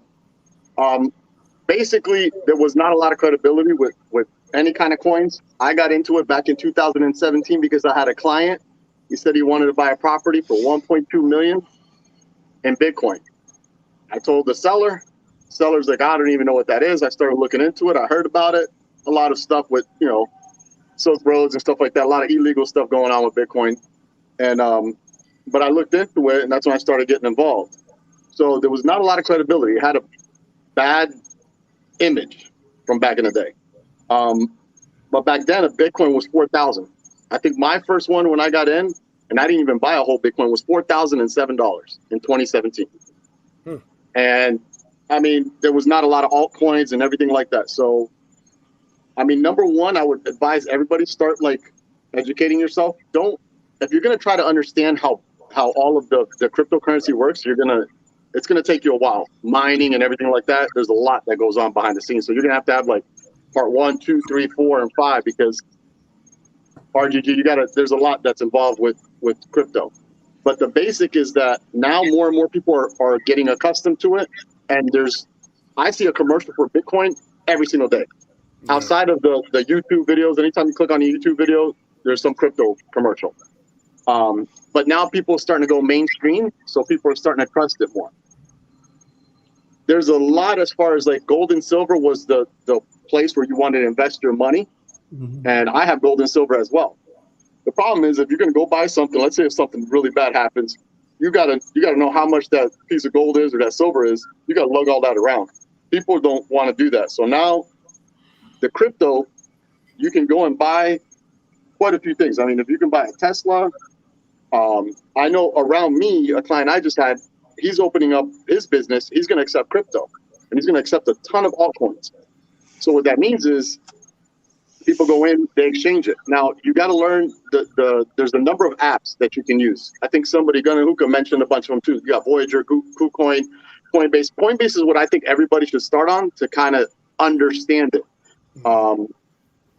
Basically, there was not a lot of credibility with any kind of coins. I got into it back in 2017 because I had a client. He said he wanted to buy a property for 1.2 million in Bitcoin. I told the seller's like, I don't even know what that is. I started looking into it. I heard about it. A lot of stuff with, Silk Roads and stuff like that. A lot of illegal stuff going on with Bitcoin. And, but I looked into it, and that's when I started getting involved. So there was not a lot of credibility. It had a bad image from back in the day. But back then, a Bitcoin was 4,000. I think my first one when I got in, and I didn't even buy a whole Bitcoin, was $4,007 in 2017. And I mean, there was not a lot of altcoins and everything like that. So, I mean, number one, I would advise everybody start like educating yourself. If you're going to try to understand how all of the cryptocurrency works, it's going to take you a while. Mining and everything like that, there's a lot that goes on behind the scenes. So you're going to have like part 1, 2, 3, 4, and 5, because RGG, there's a lot that's involved with crypto. But the basic is that now more and more people are getting accustomed to it. And I see a commercial for Bitcoin every single day. Yeah. Outside of the YouTube videos, anytime you click on a YouTube video, there's some crypto commercial. But now people are starting to go mainstream, so people are starting to trust it more. There's a lot as far as like gold and silver was the place where you wanted to invest your money. And I have gold and silver as well. The problem is, if you're going to go buy something, let's say if something really bad happens, you gotta know how much that piece of gold is or that silver is. You got to lug all that around. People don't want to do that. So now the crypto, you can go and buy quite a few things. I mean, if you can buy a Tesla, I know around me, a client I just had, he's opening up his business. He's going to accept crypto, and he's going to accept a ton of altcoins. So what that means is people go in, they exchange it. Now, you got to learn there's a number of apps that you can use. I think Gunnar Hookah mentioned a bunch of them too. You got Voyager, KuCoin, Coinbase. Coinbase is what I think everybody should start on to kind of understand it.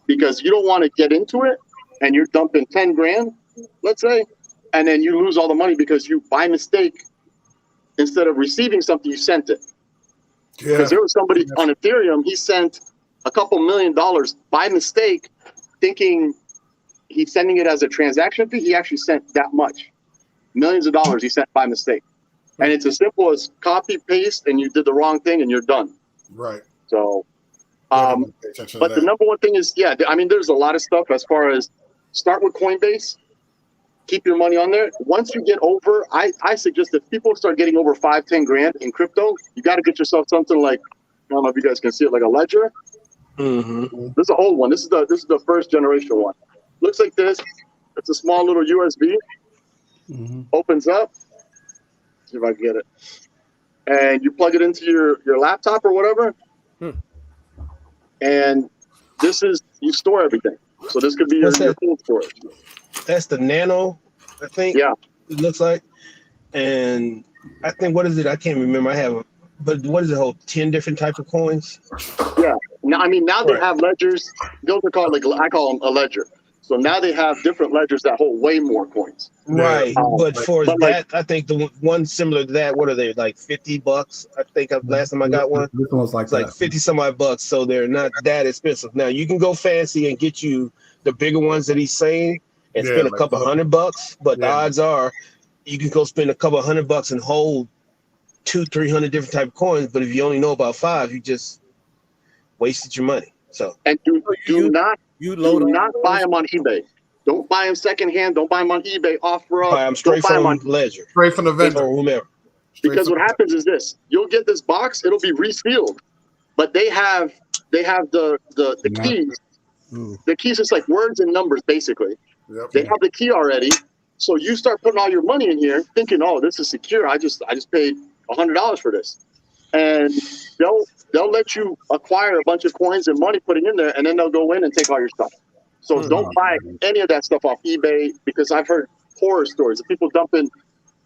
Because you don't want to get into it and you're dumping 10 grand, let's say, and then you lose all the money because you, by mistake, instead of receiving something, you sent it. Because there was somebody on Ethereum, he sent a couple $1 million by mistake, thinking he's sending it as a transaction fee. He actually sent that much. Millions of dollars he sent by mistake. And it's as simple as copy, paste, and you did the wrong thing and you're done. Right. So, but the number one thing is, yeah, I mean, there's a lot of stuff as far as start with Coinbase, keep your money on there. Once you get over, I suggest that people start getting over 5-10 grand in crypto, you got to get yourself something like, I don't know if you guys can see it, like a ledger. Mm-hmm. This is an old one. This is the first generation one. Looks like this. It's a small little USB. Opens up. See if I can get it. And you plug it into your laptop or whatever. And this is, you store everything. So this could be your full storage. That's the Nano, I think. Yeah. It looks like. And I think, what is it? I can't remember. But what is it, hold 10 different types of coins? Yeah. Now, I mean, now they have ledgers. Those are called, like, I call them a ledger. So now they have different ledgers that hold way more coins. Right. But I think the one similar to that, what are they, like $50? I think last time I got one. This one's like it's like 50 some odd bucks. So they're not that expensive. Now you can go fancy and get you the bigger ones that he's saying and spend a couple $100, but the odds are you can go spend a couple $100 and hold 200-300 different type of coins. But if you only know about 5, you just wasted your money. So and do not buy them on eBay. Don't buy them secondhand. Don't buy them on eBay, OfferUp. Buy them straight from Ledger, straight from the vendor or whomever. Because what happens is this: you'll get this box. It'll be resealed, but they have the keys. The keys is like words and numbers, basically. Yep. They have the key already, so you start putting all your money in here, thinking, "Oh, this is secure. I just paid $100 for this," and they'll let you acquire a bunch of coins and money putting in there, and then they'll go in and take all your stuff. So don't buy any of that stuff off eBay, because I've heard horror stories of people dumping.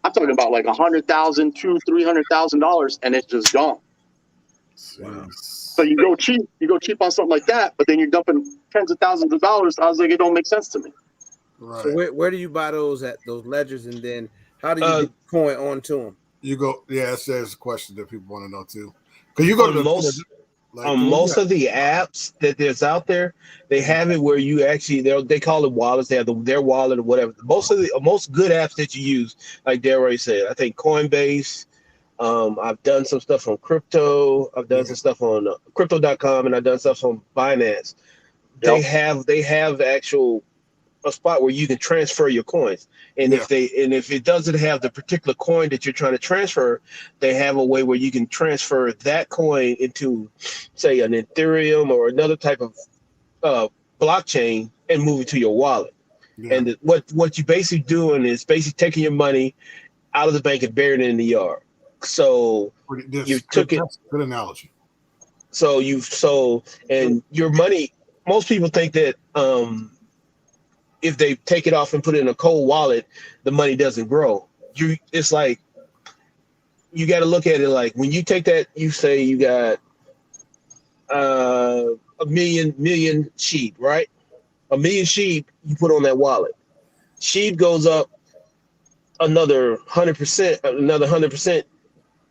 I'm talking about like $100,000, $200,000-$300,000, and it's just gone. Wow. So you go cheap on something like that, but then you're dumping tens of thousands of dollars. I was like, it don't make sense to me. Right. So where do you buy those at, those ledgers, and then how do you get coin onto them? You go, that's a question that people want to know too. Because you go to most of the apps that there's out there, they have it where you actually they call it wallets. They have their wallet or whatever. Most good apps that you use, like Dare already said, I think Coinbase. I've done some stuff on Cryto. I've done some stuff on Cryto.com, and I've done stuff on Binance. They have actual a spot where you can transfer your coins, and if it doesn't have the particular coin that you're trying to transfer, they have a way where you can transfer that coin into, say, an Ethereum or another type of blockchain and move it to your wallet. And what you basically doing is basically taking your money out of the bank and burying it in the yard. So you took it. Good analogy. So and your money. Most people think that if they take it off and put it in a cold wallet, the money doesn't grow. It's like you got to look at it like when you take that. You say you got a million sheep, right? A million sheep you put on that wallet. Sheep goes up another 100%. Another 100%.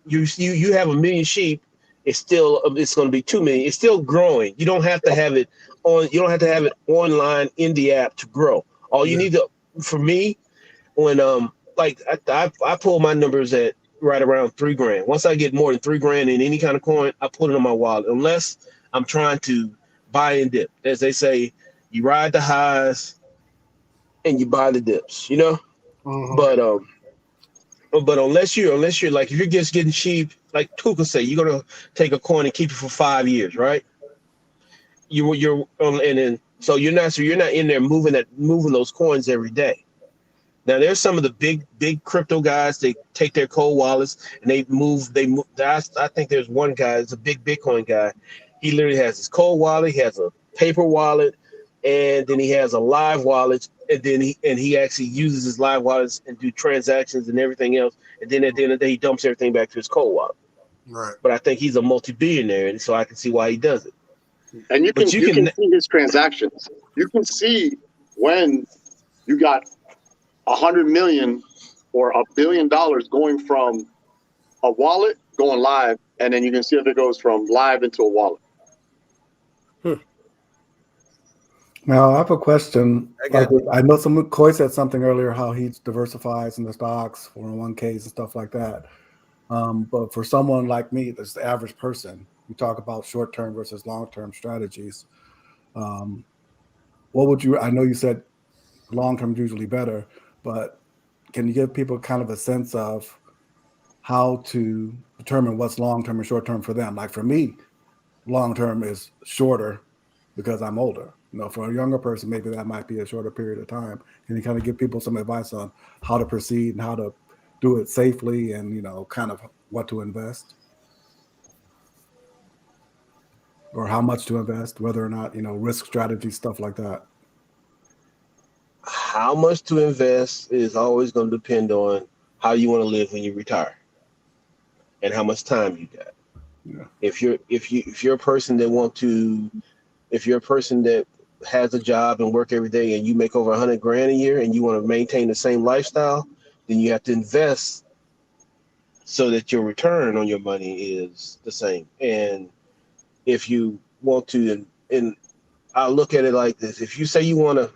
You have a million sheep. It's going to be 2 million. It's still growing. You don't have to have it on. You don't have to have it online in the app to grow. All you need to, for me, when I pull my numbers at right around $3,000. Once I get more than $3,000 in any kind of coin, I put it on my wallet. Unless I'm trying to buy and dip, as they say, you ride the highs and you buy the dips. You know, But unless you're like, if you're just getting cheap, like Tuka say, you're gonna take a coin and keep it for 5 years, right? So you're not in there moving those coins every day. Now there's some of the big crypto guys. They take their cold wallets and they move. I think there's one guy. It's a big Bitcoin guy. He literally has his cold wallet. He has a paper wallet, and then he has a live wallet. And then he actually uses his live wallets and do transactions and everything else. And then at the end of the day, he dumps everything back to his cold wallet. Right. But I think he's a multi-billionaire, and so I can see why he does it. And you can see his transactions. You can see when you got 100 million or $1 billion going from a wallet going live, and then you can see if it goes from live into a wallet. Now, I have a question. I know Coy said something earlier how he diversifies in the stocks, 401ks and stuff like that. But for someone like me, that's the average person, you talk about short-term versus long-term strategies. What would you, I know you said long-term is usually better, but can you give people kind of a sense of how to determine what's long-term and short-term for them? Like for me, long-term is shorter because I'm older. For a younger person, maybe that might be a shorter period of time. Can you kind of give people some advice on how to proceed and how to do it safely and, kind of what to invest? Or how much to invest, whether or not, risk strategy, stuff like that. How much to invest is always going to depend on how you want to live when you retire and how much time you got. Yeah. If you're a person that has a job and work every day and you make over $100,000 a year and you want to maintain the same lifestyle, then you have to invest so that your return on your money is the same. And if you want to, and I'll look at it like this: if you say you want to,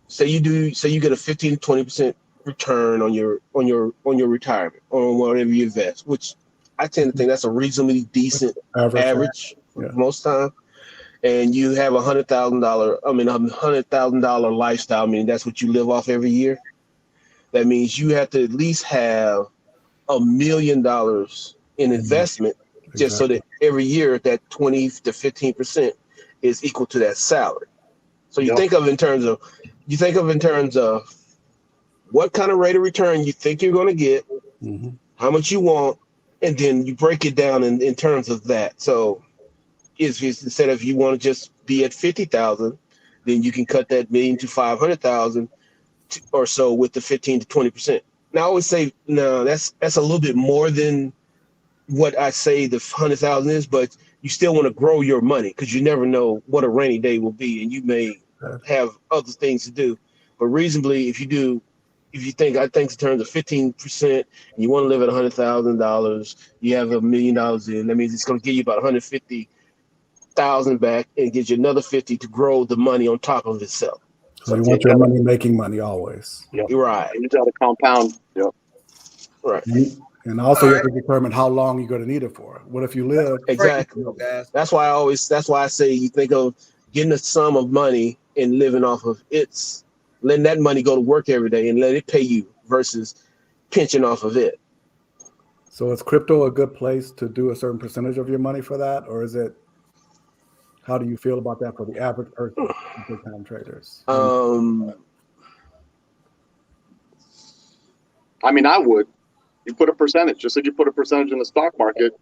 say you get a 15 to 20% return on your retirement on whatever you invest, which I tend to think that's a reasonably decent average most time. And you have $100,000 lifestyle. I mean, that's what you live off every year. That means you have to at least have $1 million in investment, just so that every year that 20 to 15% is equal to that salary. So you think of in terms of what kind of rate of return you think you're going to get, how much you want, and then you break it down in terms of that. So if instead of you want to just be at 50,000, then you can cut that million to 500,000 or so with the 15 to 20%. Now I always say, no, that's a little bit more than what I say the 100,000 is, but you still want to grow your money because you never know what a rainy day will be, and you may have other things to do. But reasonably, if you think in terms of 15%, and you want to live at $100,000, you have $1 million in. That means it's going to give you about 150,000 back and gives you another 50 to grow the money on top of itself. So you want your money making money always. Yep. You're right. You got to compound. Yep. Right. And also you have to determine how long you're going to need it for. What if you live? Exactly. That's why I say you think of getting a sum of money and living off of letting that money go to work every day and let it pay you versus pinching off of it. So is crypto a good place to do a certain percentage of your money for that? Or is it, how do you feel about that for the average person, big time traders? I mean, I would. You put a percentage, just like you put a percentage in the stock market.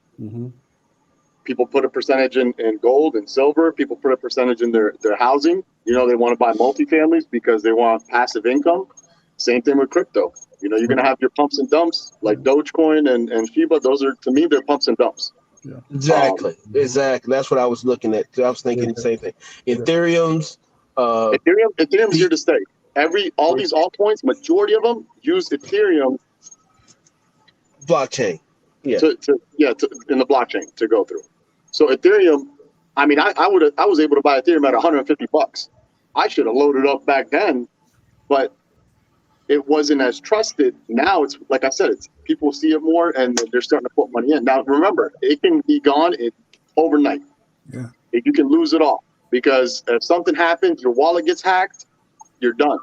People put a percentage in gold and silver. People put a percentage in their housing. They want to buy multifamilies because they want passive income. Same thing with crypto. You're going to have your pumps and dumps like Dogecoin and Shiba. Those are, to me, they're pumps and dumps. Yeah. Exactly. That's what I was looking at. I was thinking the same thing. Ethereum's here to stay. All these altcoins, majority of them use Ethereum blockchain. In the blockchain to go through. So Ethereum, I mean, I was able to buy Ethereum at $150. I should have loaded up back then, but it wasn't as trusted. Now it's, like I said, people see it more and they're starting to put money in. Now remember, it can be gone overnight. Yeah. You can lose it all because if something happens, your wallet gets hacked, you're done.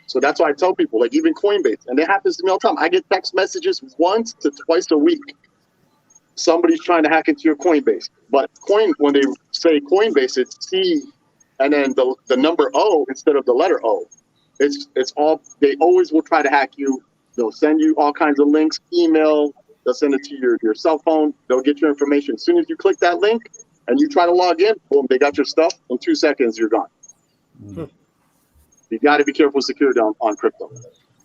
So that's why I tell people, like even Coinbase, and it happens to me all the time. I get text messages once to twice a week. Somebody's trying to hack into your Coinbase. But when they say Coinbase, it's C and then the number O instead of the letter O. It's all, they always will try to hack you. They'll send you all kinds of links, email, they'll send it to your cell phone, they'll get your information. As soon as you click that link and you try to log in, boom, they got your stuff. In 2 seconds, you're gone. You got to be careful with security on crypto.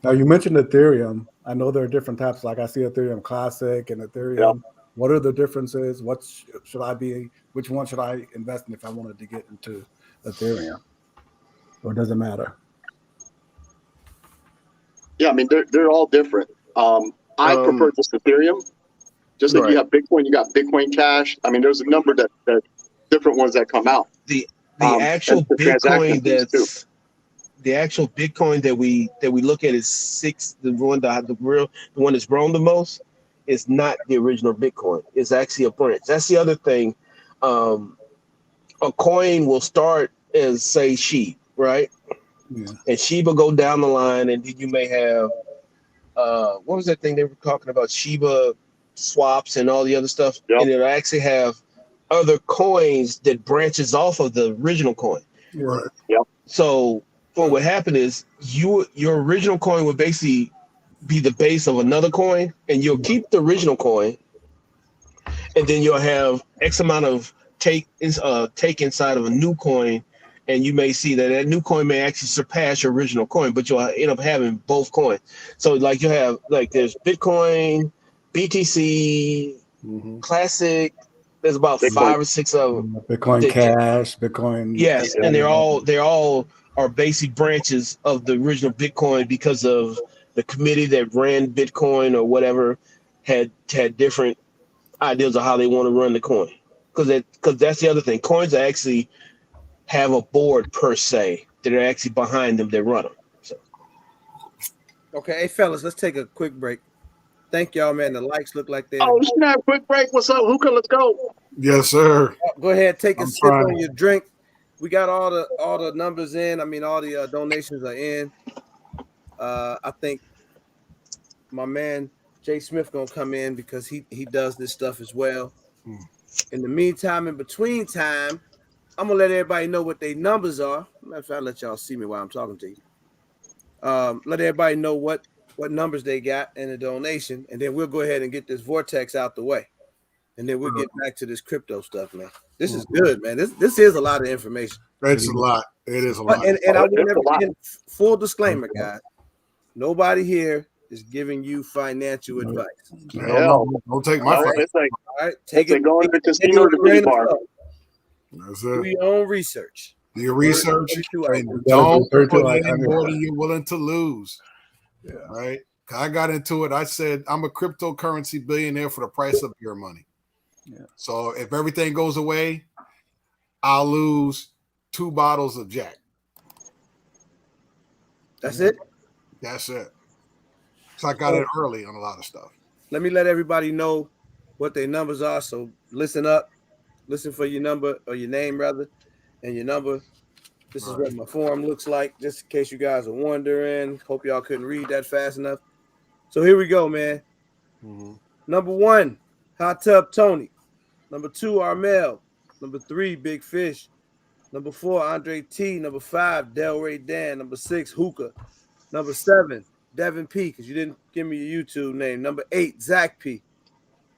Now you mentioned Ethereum. I know there are different types. Like I see Ethereum Classic and Ethereum. Yeah. What are the differences? Which one should I invest in if I wanted to get into Ethereum? or does it matter? Yeah, I mean they're all different. I prefer just Ethereum. Just like you have Bitcoin, you got Bitcoin Cash. I mean, there's a number that different ones that come out. The actual and the transaction Bitcoin fees too. the actual Bitcoin that we look at is the one that's grown the most is not the original Bitcoin. It's actually a branch. That's the other thing. A coin will start as say SHIB, right? Yeah. And SHIB will go down the line, and then you may have what was that thing they were talking about? Shiba swaps and all the other stuff. Yep. And it'll actually have other coins that branches off of the original coin. Right. Yep. So what would happen is your original coin would basically be the base of another coin, and you'll keep the original coin, and then you'll have X amount of take inside of a new coin, and you may see that new coin may actually surpass your original coin, but you'll end up having both coins. So like you have there's Bitcoin, BTC, Classic. There's about Bitcoin. 5 or 6 of them. Bitcoin Cash, Bitcoin. Yes, and they're all are basic branches of the original Bitcoin because of the committee that ran Bitcoin or whatever had different ideas of how they want to run the coin. Because that's the other thing. Coins actually have a board per se that are actually behind them that run them. So. Okay, hey fellas, let's take a quick break. Thank y'all, man. The likes look like they're. Oh snap! Quick break. What's up, Hookah? Let's go. Yes, sir. Go ahead, take a I'm sip trying. on your drink. We got all the numbers in. I mean, all the donations are in. I think my man Jay Smith gonna come in because he does this stuff as well. In the meantime, in between time, I'm gonna let everybody know what their numbers are. Matter of fact, I'll let y'all see me while I'm talking to you. Let everybody know what numbers they got in the donation, and then we'll go ahead and get this vortex out the way, and then we'll get back to this crypto stuff, man. This is good, man. This is a lot of information. It's a lot. It is a lot. And I want everybody, full disclaimer, guys. Nobody here is giving you financial advice. Hell, don't take my fight. It's like, all right, take it. Going to the casino or the mini bar. That's Do it. your own research. Do your research and Don't don't put like in more than you're willing to lose. Yeah. Right? I got into it. I said, I'm a cryptocurrency billionaire for the price of your money. Yeah. So if everything goes away, I'll lose 2 bottles of Jack. That's it. That's it. So I got it early on a lot of stuff. Let me let everybody know what their numbers are. So listen up. Listen for your number, or your name rather, and your number. This is what my form looks like, just in case you guys are wondering. Hope y'all couldn't read that fast enough. So here we go, man. Number 1, Hot Tub Tony. Number 2, Armel. Number 3, Big Fish. Number 4, Andre T. Number 5, Delray Dan. Number 6, Hookah. Number 7, Devin P, because you didn't give me your YouTube name. Number 8, Zach P.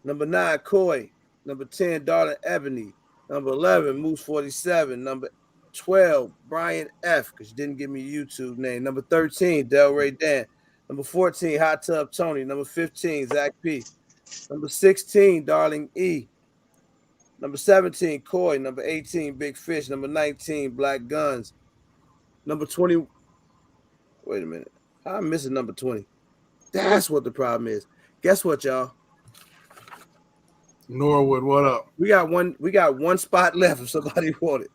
Number 9, Coy. Number 10, Darling Ebony. Number 11, Moose 47. Number 12, Brian F, because you didn't give me your YouTube name. Number 13, Delray Dan. Number 14, Hot Tub Tony. Number 15, Zach P. Number 16, Darling E. Number 17, Coy. Number 18, Big Fish. Number 19, Black Guns. Number 20. Wait a minute. I'm missing number 20. That's what the problem is. Guess what, y'all? Norwood, what up? We got one spot left if somebody wanted.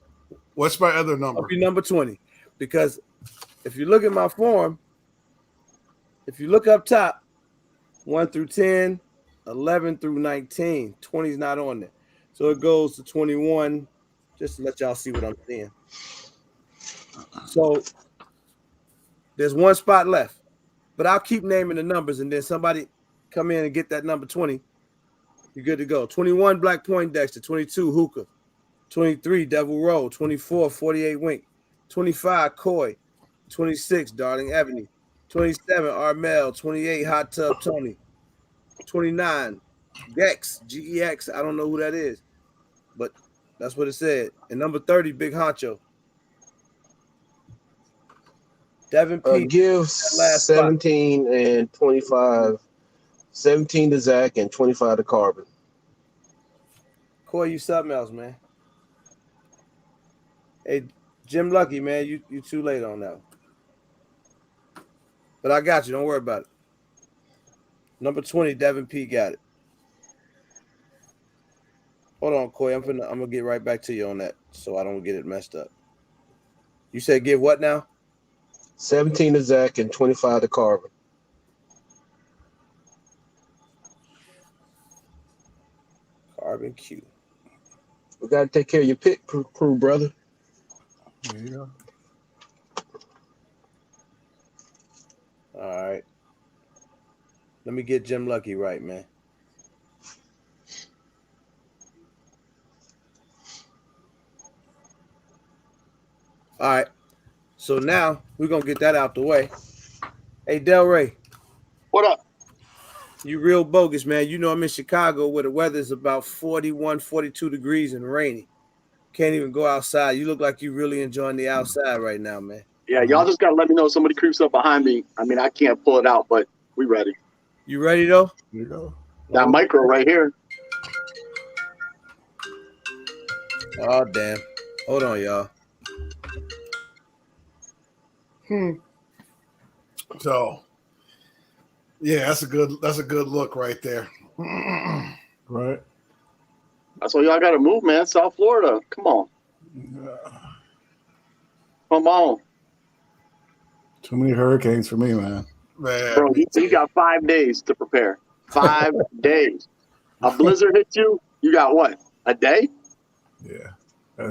What's my other number? It'll be number 20. Because if you look at my form, if you look up top, 1 through 10, 11 through 19, 20 is not on there. So it goes to 21, just to let y'all see what I'm seeing. So there's one spot left, but I'll keep naming the numbers, and then somebody come in and get that number 20. You're good to go. 21, Black Poindexter. 22, Hookah. 23, Devil Roll. 24, 48 Wink. 25, Coy. 26, Darling Ebony. 27, Armel. 28, Hot Tub Tony. 29, Gex, Gex. I don't know who that is, but that's what it said. And number 30, Big Honcho. Devin P. Give 17 and 25. 17 to Zach and 25 to Carbon. Coy, you something else, man. Hey, Jim Lucky, man, you too late on that. But I got you. Don't worry about it. Number 20, Devin P got it. Hold on, Coy. I'm gonna get right back to you on that, so I don't get it messed up. You said give what now? 17 to Zach and 25 to Carver. Carbon Q. We got to take care of your pit crew, brother. There you go. All right. Let me get Jim Lucky right, man. All right. So now we're going to get that out the way. Hey, Del Rey. What up? You real bogus, man. You know I'm in Chicago where the weather's about 41, 42 degrees and rainy. Can't even go outside. You look like you really enjoying the outside right now, man. Yeah, y'all just got to let me know if somebody creeps up behind me. I mean, I can't pull it out, but we ready. You ready, though? There you go. That micro right here. Oh, damn. Hold on, y'all. So, yeah, that's a good look right there. Right. That's why y'all got to move, man. South Florida. Come on. Come on. Too many hurricanes for me, man. Man, Bro, you got 5 days to prepare. 5 days. A blizzard hits you, you got what? A day? Yeah.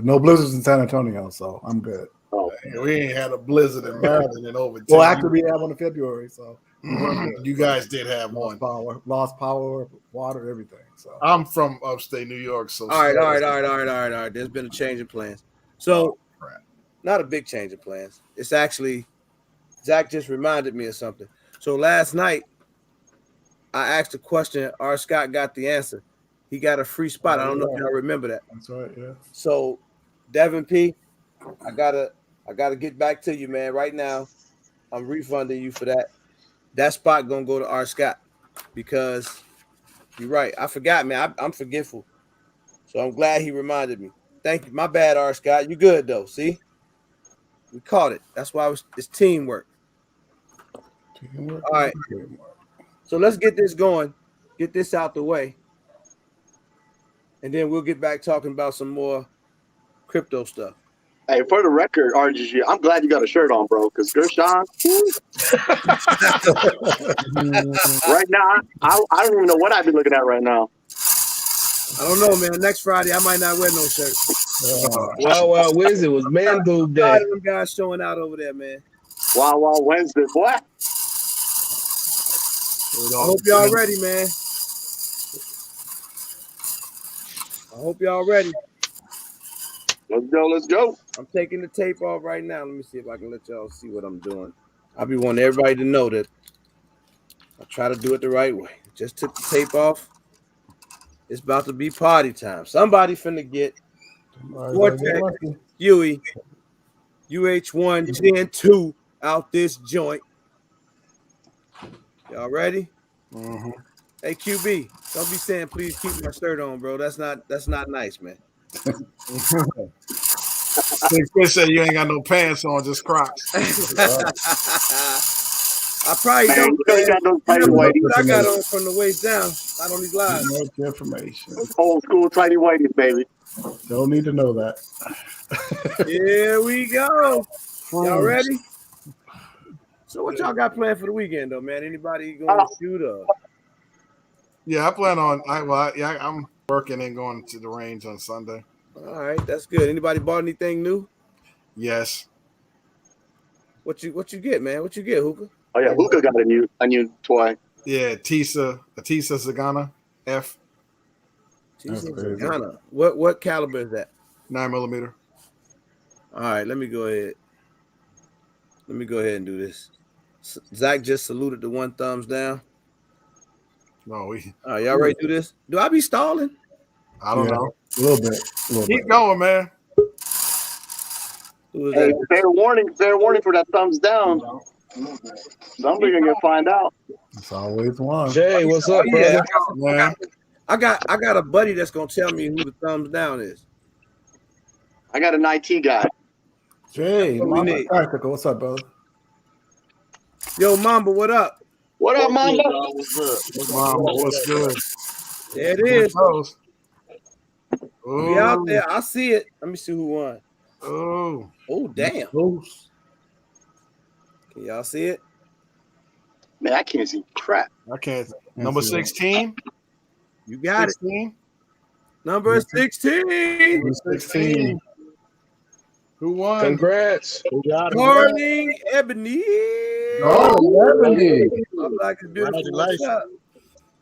No blizzards in San Antonio, so I'm good. Oh, we ain't had a blizzard in Maryland in over 10 Well, years. after we had one in February, so You guys did have one. Lost power, water, everything. So I'm from upstate New York, so All right. There's been a change of plans. So, crap. not a big change of plans. It's actually, Zach just reminded me of something. So last night, I asked a question. R. Scott got the answer. He got a free spot. I don't know if y'all remember that. that's right. Yeah. So, Devin P, I gotta get back to you, man. Right now, I'm refunding you for that. That spot gonna go to R. Scott because you're right. I forgot, man. I'm forgetful. So I'm glad he reminded me. Thank you. My bad, R. Scott. You good though? See, we caught it. That's why it's teamwork. Teamwork. All right. So let's get this going. Get this out the way. And then we'll get back talking about some more crypto stuff. hey, for the record, RGG, I'm glad you got a shirt on, bro, because Gershon, right now, I don't even know what I'd be looking at right now. I don't know, man. Next Friday, I might not wear no shirt. Wow, Wednesday was man boob A lot day. of them guys showing out over there, man. Wow, Wednesday, boy. I hope y'all ready, man. I hope y'all ready. Let's go. I'm taking the tape off right now. Let me see if I can let y'all see what I'm doing. I'll be wanting everybody to know that I try to do it the right way. Just took the tape off. It's about to be party time. Somebody finna get VORTEX, Huey, UH1 Gen 2 out this joint. Y'all ready? Mm-hmm. Hey QB, don't be saying please keep my shirt on, bro. That's not nice, man. They said you ain't got no pants on, just Crocs. I probably Man, don't. you got those tighty whities. I got on from the waist down. Not on these lives. Information. Those old school tighty whities, baby. Don't need to know that. Here we go. Y'all ready? So what y'all got planned for the weekend, though, man? Anybody going to shoot or? Yeah, I plan on. I'm working and going to the range on Sunday. All right, that's good. Anybody bought anything new? Yes. What you get, man? What you get, Hookah? Oh yeah, Hookah got a new toy. Yeah, Tisa Zagana F. Ghana. What caliber is that? 9mm. All right, let me go ahead. Let me go ahead and do this. Zach just saluted the one thumbs down. No, All right, y'all ready to do this? Do I be stalling? I don't know. A little bit. Keep going, man. Hey, fair warning for that thumbs down. Somebody gonna find out. It's always one. Jay, what's up, brother? Yeah. I got a buddy that's gonna tell me who the thumbs down is. I got an IT guy. Jay, what we Mamba need. Tactical. What's up, brother? Yo, Mamba, what up? What up, Mamba? Mama, what's good? There it There it is. goes. We out there. I see it. Let me see who won. Oh, Oh, damn. Close. Can y'all see it? Man, I can't see crap. I can't. Number 16. You got 16? it. Number 16. Number 16. Who won? Congrats. Darling Ebony. Oh, Ebony. My black is beautiful. What's up?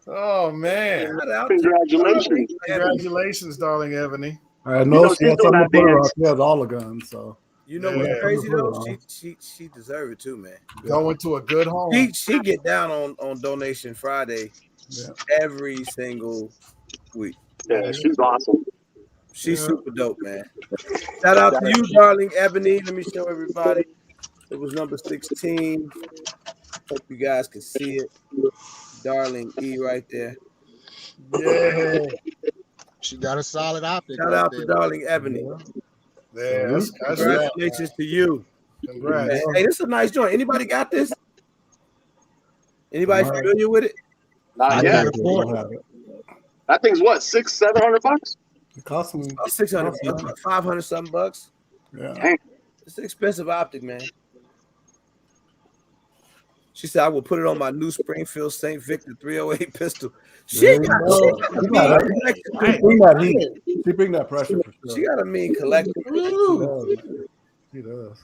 Oh, man. Shout out to Congratulations. Darling Ebony. Congratulations, darling Ebony. I know know, she had she's doing something to that put her dance. up. She has all the guns, so You know Yeah. what's crazy though? Yeah. She deserve it too, man. Going to a good home. She get down on Donation Friday Yeah. every single week. Yeah, she's awesome. She's Yeah. super dope, man. Shout out to you, darling Ebony. Let me show everybody. It was number 16. Hope you guys can see it. Darling E right there. Yeah. She got a solid optic. Shout out to darling Ebony. Yeah, that's Congratulations to you. Congrats. Man, hey, this is a nice joint. Anybody got this? Anybody familiar with it? Not yet. Don't have it. That thing's what, $600-700? It cost me About 600 bucks, about 500 something bucks. Yeah. It's an expensive optic, man. She said, I will put it on my new Springfield St. Victor 308 pistol. She got a mean collection. She bring that pressure for sure. She got a mean collection. She does.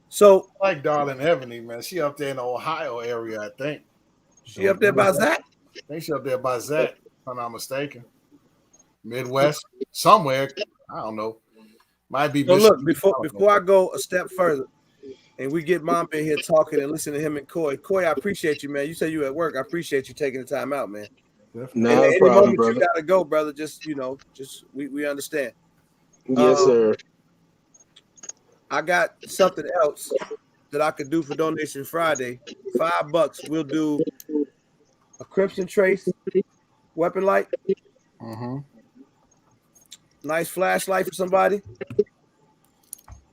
So, I like darling Ebony, man. She up there in the Ohio area, I think. she up there by Zach? I think she up there by Zach, if I'm not mistaken. Midwest, somewhere. I don't know. Might be. So Michigan. look, before I go a step further, and we get Mom in here talking and listening to him and Coy. Coy, I appreciate you, man. You say you at work. I appreciate you taking the time out, man. No Any problem, moment brother. you gotta go, brother. Just we understand. Yes, sir. I got something else that I could do for Donation Friday. $5. We'll do a Crimson Trace weapon light. Mm-hmm. Nice flashlight for somebody.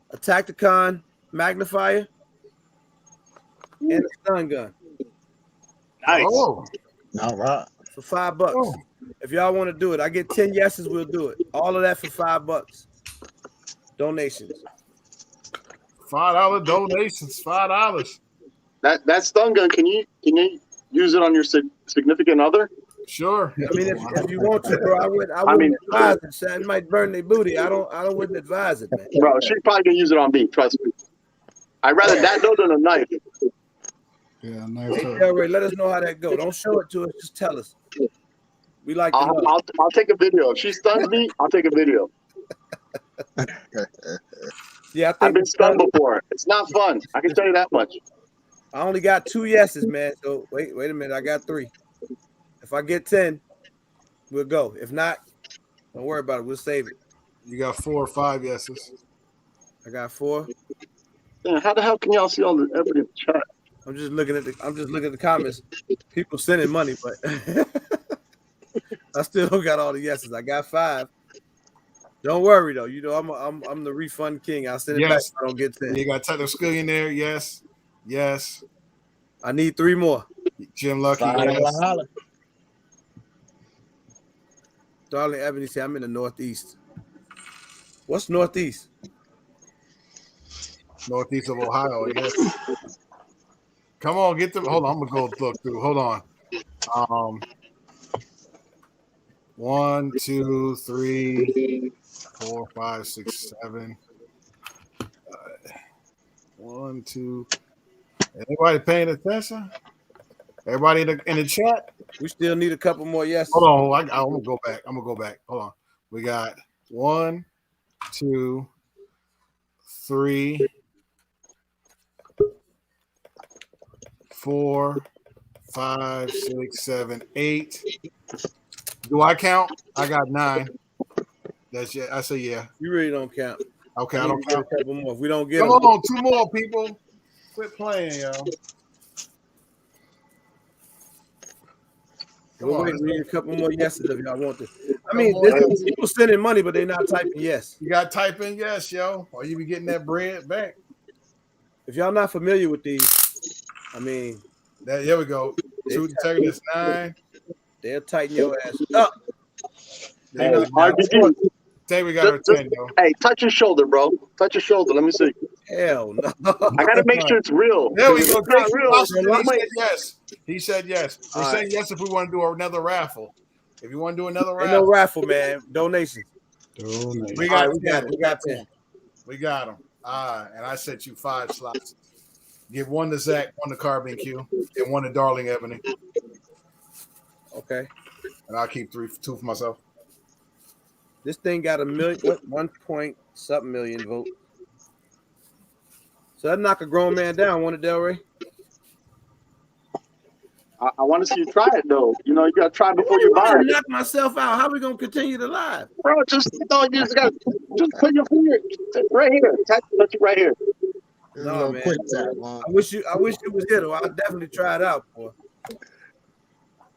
A Tacticon magnifier. And a stun gun. Nice. Oh, All right. For $5. Oh. If y'all want to do it, I get 10 yeses, we'll do it. All of that for $5. Donations. $5 donations. $5. That stun gun, can you use it on your significant other? Sure. I mean, if you want to, bro, I wouldn't advise it. So it might burn their booty. I wouldn't advise it, man. Bro, she's probably gonna use it on me, trust me. I'd rather that though than a knife. Yeah, nice. Yeah, Ray, let us know how that go. Don't show it to us. Just tell us. We like to know. I'll take a video. If she stuns me, I'll take a video. Yeah, I I've think been stunned before. It's not fun. I can tell you that much. I only got 2 yeses, man. So wait a minute. I got 3. If I get 10, we'll go. If not, don't worry about it. We'll save it. You got 4 or 5 yeses. I got 4. Man, how the hell can y'all see all the everything in the chat? I'm just looking at the comments. People sending money, but I still don't got all the yeses. I got 5. Don't worry though. You know I'm the refund king. I'll send it back if I don't get 10. You got Tyler Skillion there. Yes. Yes. I need 3 more. Jim Lucky. $5 Yes. holler. Darling Ebony said I'm in the Northeast. What's Northeast? Northeast of Ohio, I guess. Come on, get them. Hold on, I'm gonna go look through. Hold on. 1, 2, 3, 4, 5, 6, 7. 1, 2. Everybody paying attention? Everybody in the chat? We still need a couple more yeses. Hold on. I'm gonna go back. Hold on. We got 1, 2, 3, 4, 5, 6, 7, 8. Do I count? I got 9. That's yeah. I say yeah. You really don't count. Okay, I don't count. A couple more. If we don't get Come them, on, 2 more people. Quit playing, y'all. Come on. We need a couple more yeses if y'all want to. I Come mean, on. people sending money, but they're not typing yes. You got to type in yes, yo, or you be getting that bread back. If y'all not familiar with these, I mean, Here we go. Truth Integrity is 9. They'll tighten your ass up. They Hey, not down. RDG, Say we got our 10, yo. hey, touch your shoulder, bro. Touch your shoulder. Let me see. Hell no. I gotta make sure it's real. There we If go. it's not Thank you, real, Austin. I He might. said yes. He said yes. We're saying yes if we want to do another raffle. If you want to do another Ain't no raffle, raffle, man. Donations. we got 10. We got 10. We got them. And I sent you 5 slots. Give one to Zach, one to Carbon Q, and one to Darling Ebony. Okay. And I'll keep 2 for myself. This thing got 1 point something million vote. So that knock a grown man down, won't it, Delray? I want to see you try it though. You know, you gotta try before you I buy it, knock myself out. How we gonna continue the live? bro. You just gotta just put your finger right here. Touch it right here. This No, a little man. quick tap, man. I wish you was here though. I'll definitely try it out, boy.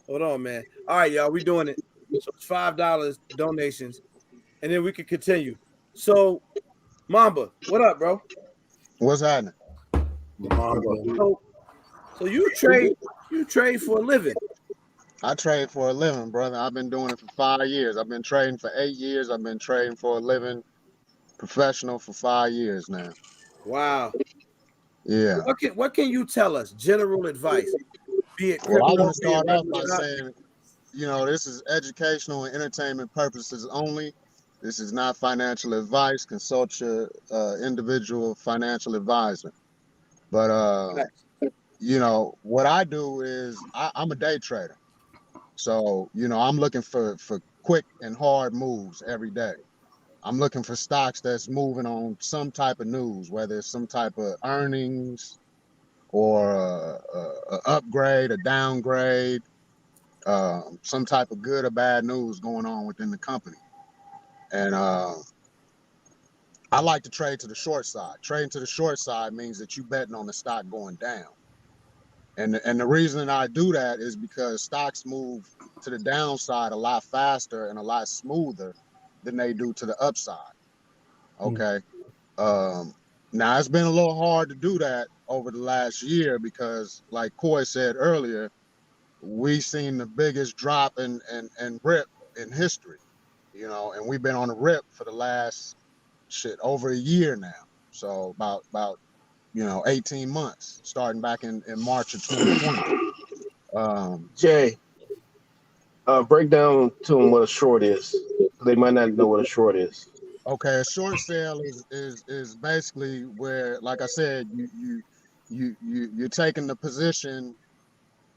Hold on, man. All right, y'all, we doing it. So it's $5 donations, and then we can continue. So, Mamba, what up, bro? What's happening? So you trade for a living. I trade for a living, brother. I've been doing it for 5 years. I've been trading for 8 years. I've been trading for a living, professional for 5 years now. Wow. Yeah. What can you tell us? General advice. Be it Well, I crypto, want to start be it off by regular saying, you know, this is educational and entertainment purposes only. This is not financial advice. Consult your individual financial advisor. But you know, what I do is I'm a day trader. So, you know, I'm looking for quick and hard moves every day. I'm looking for stocks that's moving on some type of news, whether it's some type of earnings or a upgrade, a downgrade, some type of good or bad news going on within the company. And I like to trade to the short side. Trading to the short side means that you betting on the stock going down. And the reason I do that is because stocks move to the downside a lot faster and a lot smoother than they do to the upside. Okay. Now it's been a little hard to do that over the last year because, like Coy said earlier, we've seen the biggest drop and rip in history, you know, and we've been on a rip for the last over a year now. So about 18 months, starting back in March of 2020. Jay, break down to them what a short is. They might not know what a short is. Okay, a short sale is basically where, like I said, you're taking the position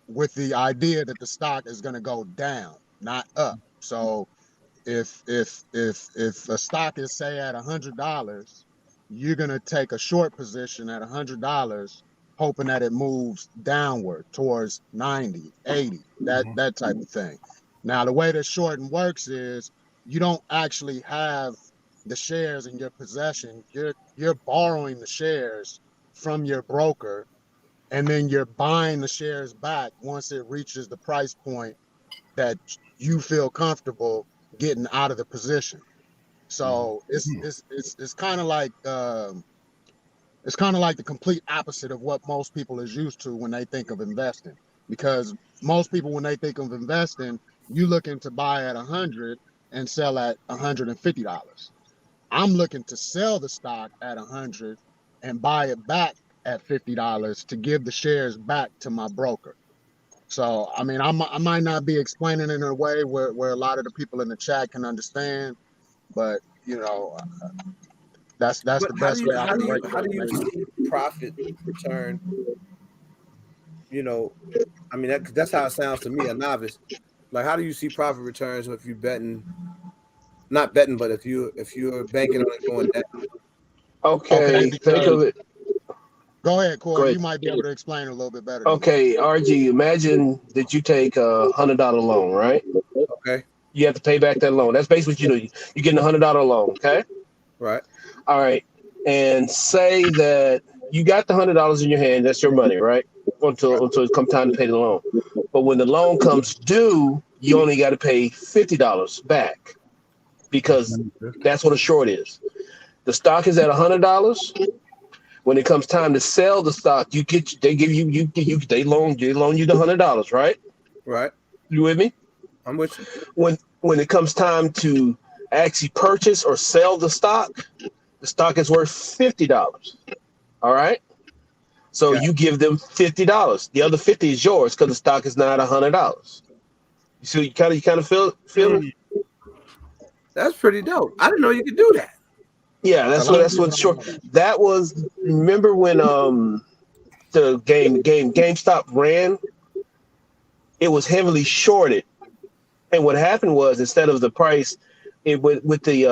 with the idea that the stock is going to go down, not up. So if a stock is, say, at $100, you're going to take a short position at $100, hoping that it moves downward towards 90, 80, that type of thing. Now, the way that shorting works is you don't actually have the shares in your possession. You're borrowing the shares from your broker, and then you're buying the shares back once it reaches the price point that you feel comfortable getting out of the position. So it's kind of like the complete opposite of what most people is used to when they think of investing. Because most people, when they think of investing, you looking to buy at 100 and sell at $150. I'm looking to sell the stock at 100 and buy it back at $50 to give the shares back to my broker. So, I mean, I might not be explaining it in a way where a lot of the people in the chat can understand, but you know, that's the best way I can break it. How do you see profit return? You know, I mean, that's how it sounds to me, a novice. Like, how do you see profit returns if you're not betting, but if you're banking on it going down? Okay, think of it. Go ahead, Corey. Go ahead. You might be able to explain it a little bit better. Okay, RG, imagine that you take a $100 loan, right? Okay. You have to pay back that loan. That's basically what you do. You're getting a $100 loan, okay? Right. All right. And say that you got the $100 in your hand. That's your money, right? Until it comes time to pay the loan. But when the loan comes due, you only got to pay $50 back because that's what a short is. The stock is at $100. When it comes time to sell the stock, they loan you the $100, right? Right. You with me? I'm with you. When it comes time to actually purchase or sell the stock is worth $50. All right. So Got you give them $50. The other 50 is yours because the stock is not $100. So you kind of feel me? That's pretty dope. I didn't know you could do that. Yeah, that's what short. That was, remember when the GameStop ran? It was heavily shorted, and what happened was instead of the price, it went with the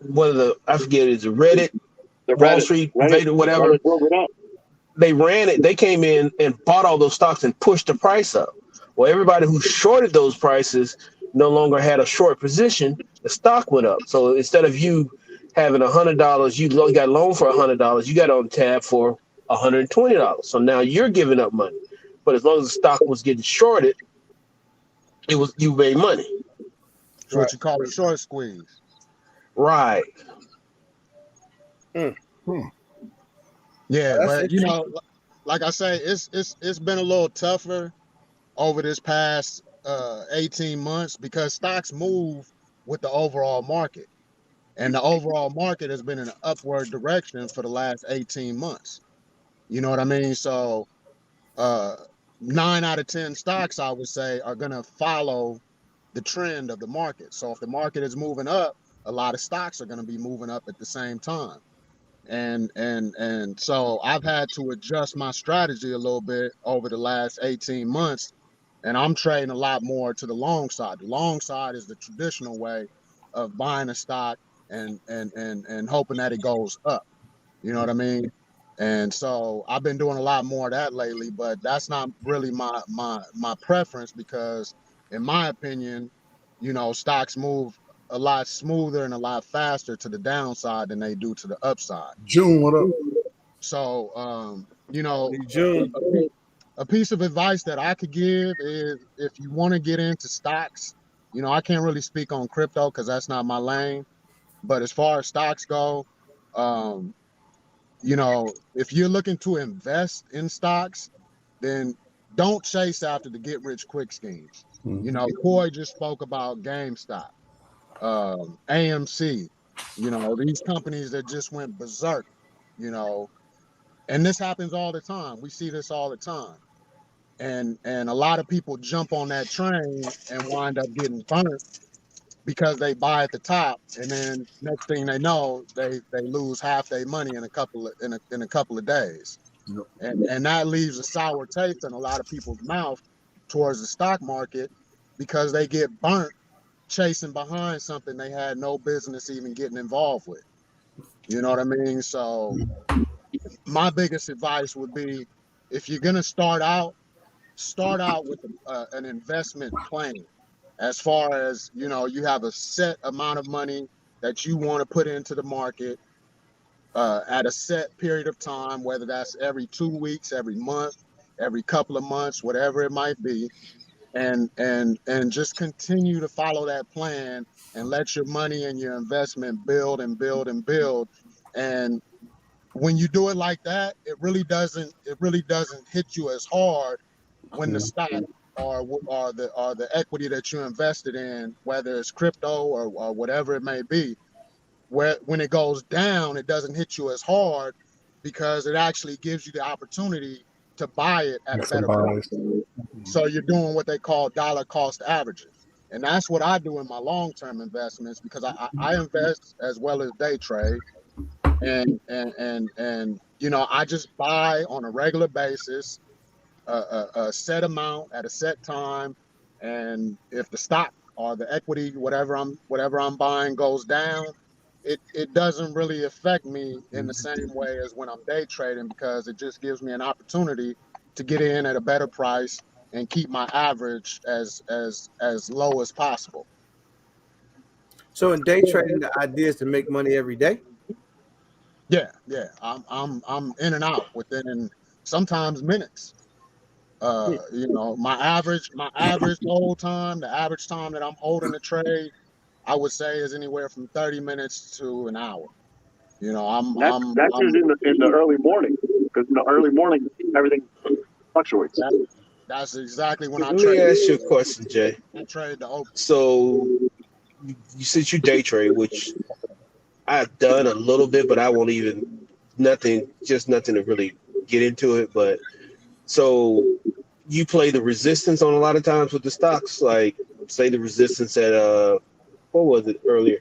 one of the, I forget, it's Reddit, Wall Street, Invader, whatever. They ran it. They came in and bought all those stocks and pushed the price up. Well, everybody who shorted those prices no longer had a short position. The stock went up. So instead of you having $100, you got a loan for $100. You got on tab for $120. So now you're giving up money. But as long as the stock was getting shorted, you made money. It's what you call a short squeeze. Right. Yeah, but you know, like I say, it's been a little tougher over this past 18 months because stocks move with the overall market. And the overall market has been in an upward direction for the last 18 months. You know what I mean? So 9 out of 10 stocks, I would say, are going to follow the trend of the market. So if the market is moving up, a lot of stocks are going to be moving up at the same time. And so I've had to adjust my strategy a little bit over the last 18 months, and I'm trading a lot more to the long side. The long side is the traditional way of buying a stock and hoping that it goes up. You know what I mean? And so I've been doing a lot more of that lately, but that's not really my preference because, in my opinion, you know, stocks move a lot smoother and a lot faster to the downside than they do to the upside. June, what up? So, you know, June. a piece of advice that I could give is if you want to get into stocks, you know, I can't really speak on crypto because that's not my lane. But as far as stocks go, you know, if you're looking to invest in stocks, then don't chase after the get rich quick schemes. You know, Coy just spoke about GameStop, AMC, you know, these companies that just went berserk, you know, and this happens all the time. We see this all the time. And a lot of people jump on that train and wind up getting burnt because they buy at the top, and then next thing they know, they lose half their money in a couple of days. Yep. And that leaves a sour taste in a lot of people's mouth towards the stock market because they get burnt chasing behind something they had no business even getting involved with. You know what I mean? So my biggest advice would be, if you're gonna start out with an investment plan. As far as, you know, you have a set amount of money that you want to put into the market at a set period of time, whether that's every 2 weeks, every month, every couple of months, whatever it might be, and just continue to follow that plan and let your money and your investment build and build and build. And when you do it like that, it really doesn't hit you as hard when the stock or the equity that you invested in, whether it's crypto or whatever it may be, when it goes down, it doesn't hit you as hard because it actually gives you the opportunity to buy it at a better price. So you're doing what they call dollar cost averaging. And that's what I do in my long-term investments because I invest as well as day trade. And you know, I just buy on a regular basis a set amount at a set time, and if the stock or the equity, whatever I'm buying, goes down, it doesn't really affect me in the same way as when I'm day trading because it just gives me an opportunity to get in at a better price and keep my average as low as possible. So in day trading, the idea is to make money every day. Yeah. I'm in and out within sometimes minutes. You know, my average hold time, the average time that I'm holding the trade, I would say is anywhere from 30 minutes to an hour. You know, That's usually in the early morning, because in the early morning everything fluctuates. That's exactly when I Let me trade. ask you a question, Jay. I trade the open. So you said you day trade, which I've done a little bit, but I won't even nothing to really get into it. But so you play the resistance on a lot of times with the stocks, like say the resistance at what was it earlier?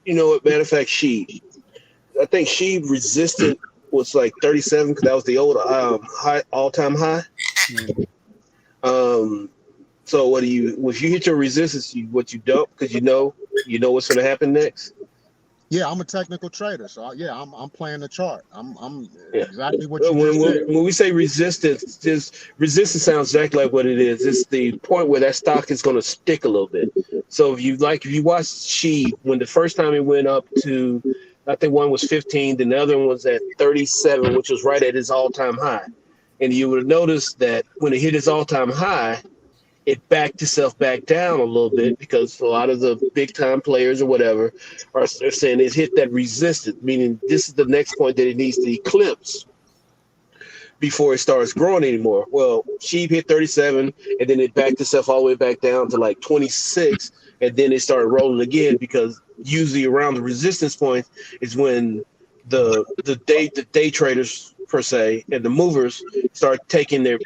You know what? Matter of fact, I think she resistant was like 37 because that was the old high all time high. So what do you if you hit your resistance, what you don't because you know what's going to happen next. Yeah, I'm a technical trader, so yeah, I'm playing the chart. I'm Yeah. exactly what you just said. When we say resistance, resistance sounds exactly like what it is. It's the point where that stock is going to stick a little bit. So if you watch She, when the first time it went up to, I think one was 15, then the other one was at 37, which was right at its all-time high. And you would have noticed that when it hit its all-time high, it backed itself back down a little bit because a lot of the big time players or whatever are saying it's hit that resistance, meaning this is the next point that it needs to eclipse before it starts growing anymore. Well, Sheep hit 37 and then it backed itself all the way back down to like 26 and then it started rolling again because usually around the resistance point is when the day traders per se and the movers start taking their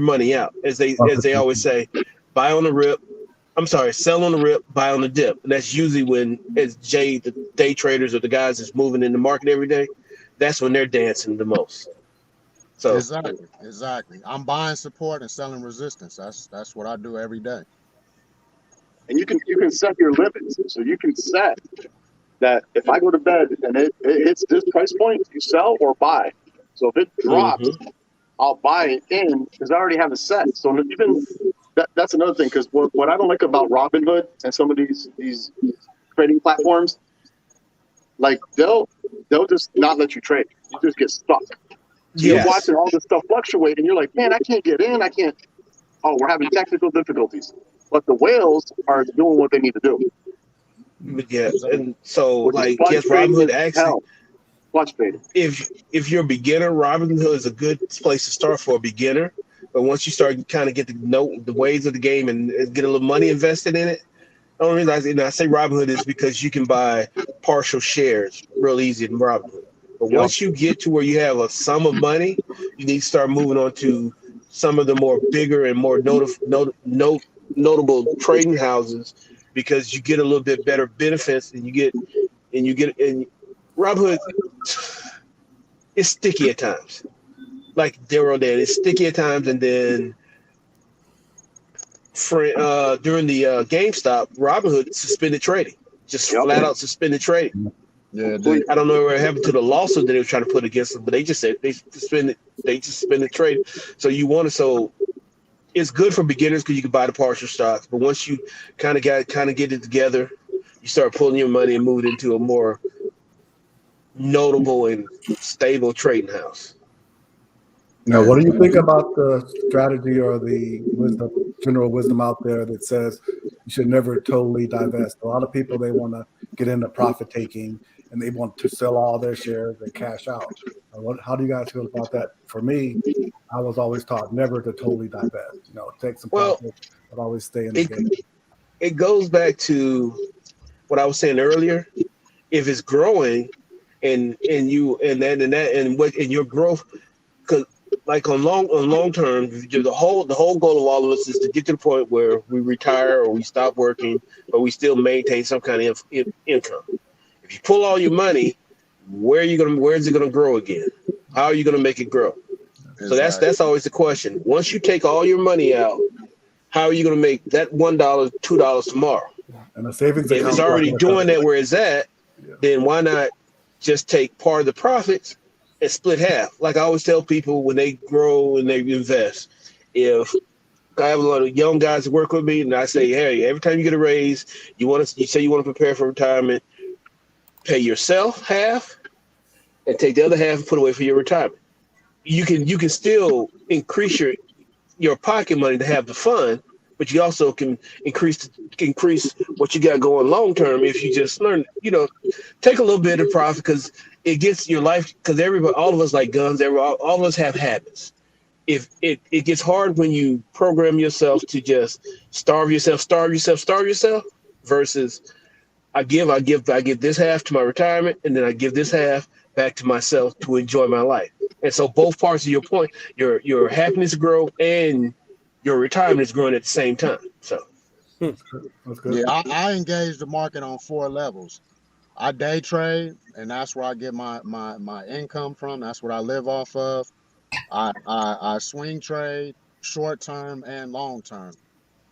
money out as they always say, buy on the rip. I'm sorry, sell on the rip, buy on the dip. And that's usually when the day traders or the guys that's moving in the market every day, that's when they're dancing the most. So Exactly. I'm buying support and selling resistance. That's what I do every day. And you can set your limits. So you can set that if I go to bed and it hits this price point, you sell or buy. So if it drops, I'll buy it in because I already have it set. So even that's another thing, because what I don't like about Robinhood and some of these trading platforms, like they'll just not let you trade. You just get stuck. So you're watching all this stuff fluctuate, and you're like, man, I can't get in. I can't. Oh, we're having technical difficulties. But the whales are doing what they need to do. Yeah, and so like yes, Robinhood actually. If you're a beginner, Robinhood is a good place to start for a beginner. But once you start kind of get to know the ways of the game and get a little money invested in it, I don't realize. And I say Robinhood is because you can buy partial shares real easy in Robinhood. But once you get to where you have a sum of money, you need to start moving on to some of the more bigger and more notable trading houses because you get a little bit better benefits and Robinhood is sticky at times. Like Daryl did, it's sticky at times, and then during the GameStop, Robinhood suspended trading, just flat out suspended trading. Yeah, I don't know what happened to the lawsuit that they were trying to put against them, but they just said they suspended trade. So it's good for beginners because you can buy the partial stocks, but once you kind of get it together, you start pulling your money and move it into a more notable and stable trading house. Now, what do you think about the strategy or the general wisdom out there that says you should never totally divest? A lot of people, they want to get into profit taking and they want to sell all their shares and cash out. How do you guys feel about that? For me, I was always taught never to totally divest. Take some profit, but always stay in the game. It goes back to what I was saying earlier. If it's growing, and your growth, because like on long term, the whole goal of all of us is to get to the point where we retire or we stop working, but we still maintain some kind of income. If you pull all your money, where is it gonna grow again? How are you gonna make it grow? Exactly. So that's always the question. Once you take all your money out, how are you gonna make that $1, $2 tomorrow? And the savings account, if it's already doing that where it's at, then why not just take part of the profits and split half? Like I always tell people when they grow and they invest, if I have a lot of young guys that work with me and I say, hey, every time you get a raise, you say you want to prepare for retirement, pay yourself half and take the other half and put away for your retirement. You can still increase your pocket money to have the fun, but you also can increase what you got going long term if you just learn, take a little bit of profit because it gets your life. Because all of us like guns. All of us have habits. If it gets hard when you program yourself to just starve yourself, versus I give this half to my retirement, and then I give this half back to myself to enjoy my life. And so both parts of your point, your happiness grow and your retirement is growing at the same time. So That's good. Yeah, I engage the market on 4 levels. I day trade, and that's where I get my income from. That's what I live off of. I swing trade, short term and long term.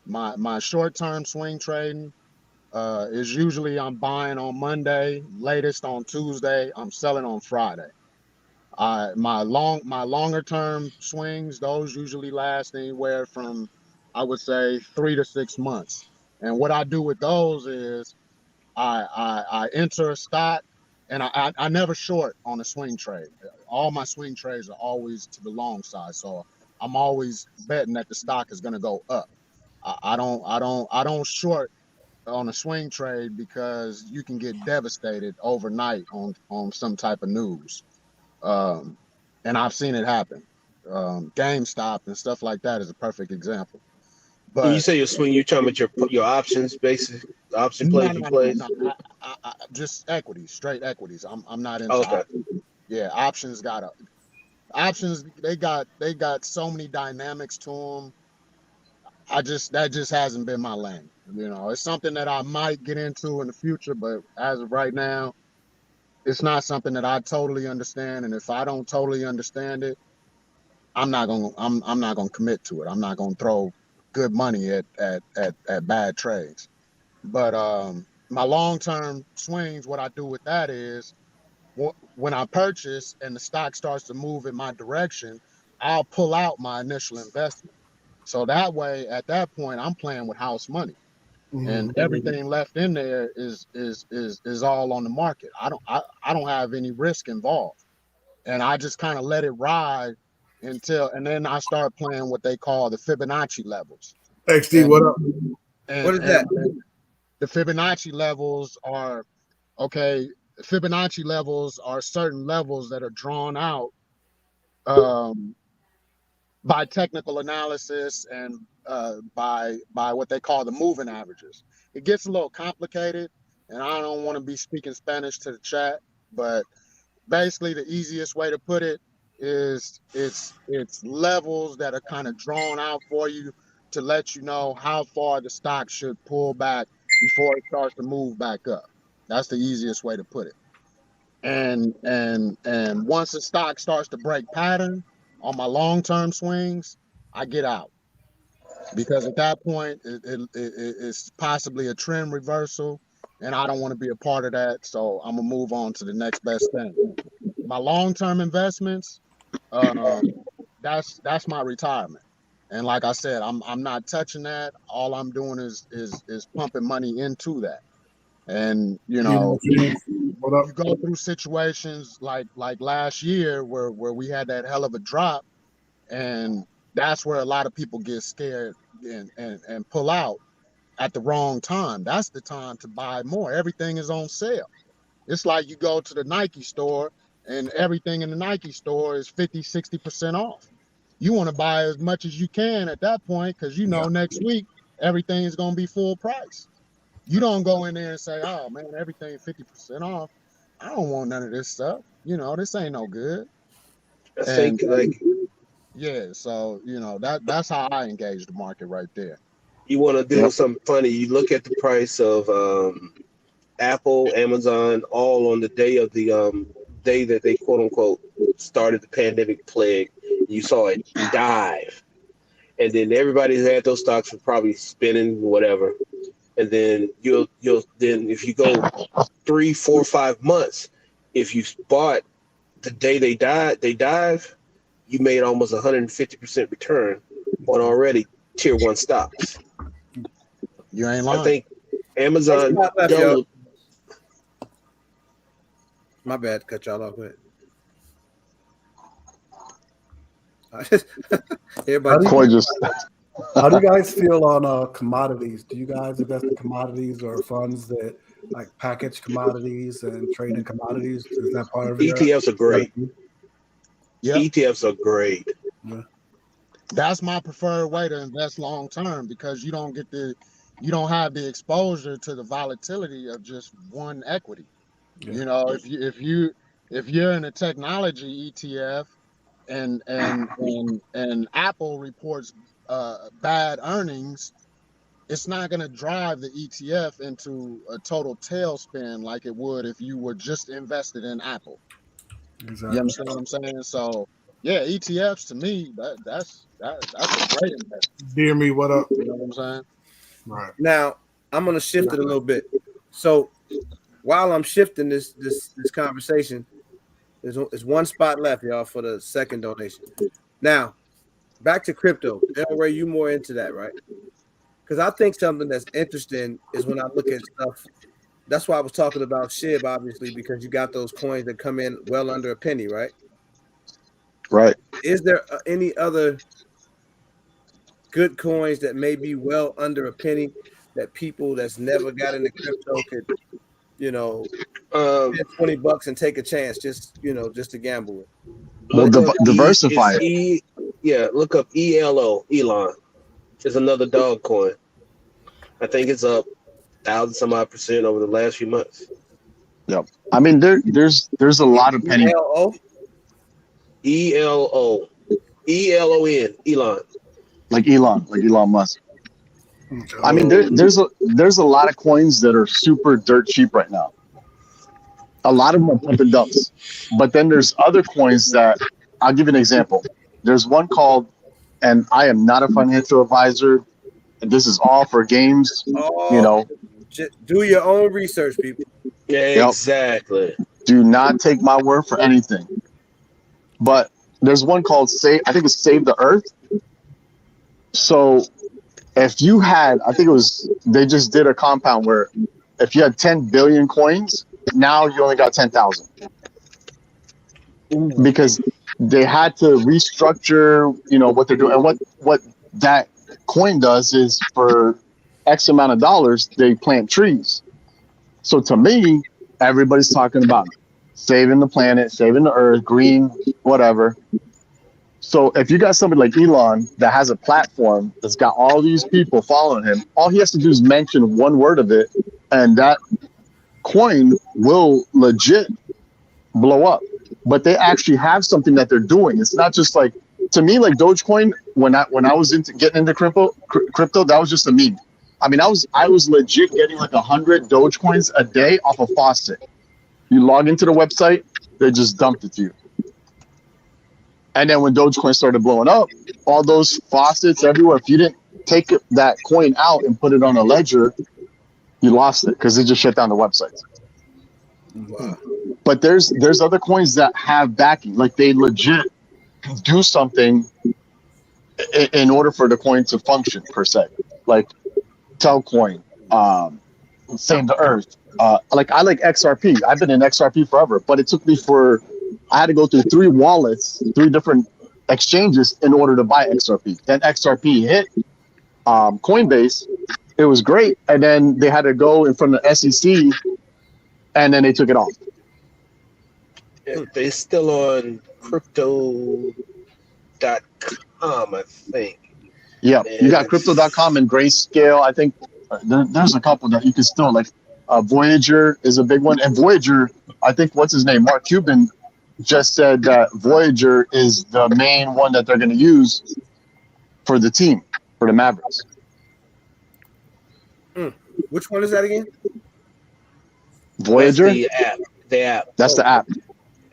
My short term swing trading is usually I'm buying on Monday, latest on Tuesday. I'm selling on Friday. My longer term swings, those usually last anywhere from, I would say, 3 to 6 months. And what I do with those is I enter a stock, and I never short on a swing trade. All my swing trades are always to the long side, so I'm always betting that the stock is going to go up. I don't short on a swing trade because you can get devastated overnight on some type of news. Um, and I've seen it happen. GameStop and stuff like that is a perfect example. when you But say your swing, you're talking about your options, basic option plays you play. no. Just equities, straight equities. I'm not into Okay. options. Yeah, options. They got so many dynamics to them. That just hasn't been my lane. It's something that I might get into in the future, but as of right now, it's not something that I totally understand. And if I don't totally understand it, I'm not gonna commit to it. I'm not gonna throw good money at bad trades. But my long term swings, what I do with that is when I purchase and the stock starts to move in my direction, I'll pull out my initial investment. So that way, at that point, I'm playing with house money, and everything left in there is all on the market. I don't have any risk involved, and I just kind of let it ride and then I start playing what they call the Fibonacci levels. XD, And what up? What and is and that? the Fibonacci levels are okay. Fibonacci levels are certain levels that are drawn out um, by technical analysis and by what they call the moving averages. It gets a little complicated, and I don't want to be speaking Spanish to the chat, but basically the easiest way to put it is it's levels that are kind of drawn out for you to let you know how far the stock should pull back before it starts to move back up. That's the easiest way to put it. And once the stock starts to break pattern on my long-term swings, I get out because at that point it's possibly a trend reversal, and I don't want to be a part of that. So I'm gonna move on to the next best thing. My long-term investments, um, that's my retirement. And like I said, I'm not touching that. All I'm doing is pumping money into that. And What up? you go through situations like last year where we had that hell of a drop, and that's where a lot of people get scared and pull out at the wrong time. That's the time to buy more. Everything is on sale. It's like you go to the Nike store and everything in the Nike store is 50-60% off. You want to buy as much as you can at that point because next week everything is going to be full price. You don't go in there and say, oh man, everything 50% off. I don't want none of this stuff. This ain't no good. I And think like yeah, so that's how I engage the market right there. you want to deal with something funny. You look at the price of Apple, Amazon, all on the day of the day that they quote unquote started the pandemic plague. You saw it dive, and then everybody who had those stocks were probably spinning whatever. And then you'll then if you go 3, 4, 5 months, if you bought the day they dive, you made almost 150% return on already tier 1 stocks. You ain't I lying. think Amazon doubled. My bad, cut y'all off. With Everybody, How do you- just How do you guys feel on commodities? Do you guys invest in commodities or funds that like package commodities and trade in commodities? Is that part of your ETFs are great. strategy? Yep. ETFs are great. Yeah. That's my preferred way to invest long term because you don't have the exposure to the volatility of just one equity. Yeah. You know, if you're in a technology ETF and Apple reports bad earnings, it's not going to drive the ETF into a total tailspin like it would if you were just invested in Apple. Exactly. You understand what I'm saying? So yeah, ETFs to me that's a great investment. Dear me, what up? You know what I'm saying? Right. now I'm gonna shift it a little bit. So while I'm shifting this conversation, there's one spot left, y'all, for the second donation. Now, back to crypto. El Ray, you more into that, right? Because I think something that's interesting is when I look at stuff. That's why I was talking about SHIB, obviously, because you got those coins that come in well under a penny, right? right. Is there any other good coins that may be well under a penny that people that's never got into crypto could, Um, spend $20 and take a chance, just to gamble with? Well, look up diversify it. Look up ELO. Elon. It's another dog coin. I think it's up 1,000% over the last few months. Yep. I mean, there's a lot of penny. ELO? ELO. ELON. Elon. Like Elon Musk. Okay. I mean, there's a lot of coins that are super dirt cheap right now. A lot of them are pump and dumps. But then there's other coins that I'll give you an example. There's one called, and I am not a financial advisor, and this is all for games. Do your own research, people. Yeah, exactly. Do not take my word for anything. But there's one called I think it's Save the Earth. So if you had, they just did a compound where if you had 10 billion coins, now you only got 10,000. Because they had to restructure, what they're doing. And what that coin does is for X amount of dollars, they plant trees. So to me, everybody's talking about saving the planet, saving the earth, green, whatever. So if you got somebody like Elon that has a platform that's got all these people following him, all he has to do is mention one word of it, and that coin will legit blow up. But they actually have something that they're doing. It's not just like, to me, like Dogecoin, when I was getting into crypto, that was just a meme. I mean, I was legit getting like 100 Dogecoins a day off a faucet. You log into the website, they just dumped it to you. And then when Dogecoin started blowing up, all those faucets everywhere, if you didn't take that coin out and put it on a ledger, you lost it because it just shut down the websites. Wow. But there's other coins that have backing, like they legit do something in order for the coin to function per se, like Telcoin, Save the Earth. I like XRP. I've been in XRP forever, but it took me I had to go through 3 wallets, 3 different exchanges in order to buy XRP. Then XRP hit Coinbase. It was great. And then they had to go in front of the SEC, and then they took it off. They're still on Cryto.com, I think. Yeah, you got Crypto.com and Grayscale. I think there's a couple that you can still, like Voyager is a big one. And Voyager, I think, what's his name? Mark Cuban just said that Voyager is the main one that they're going to use for the team, for the Mavericks. Which one is that again? Voyager? That's the app. That's the app.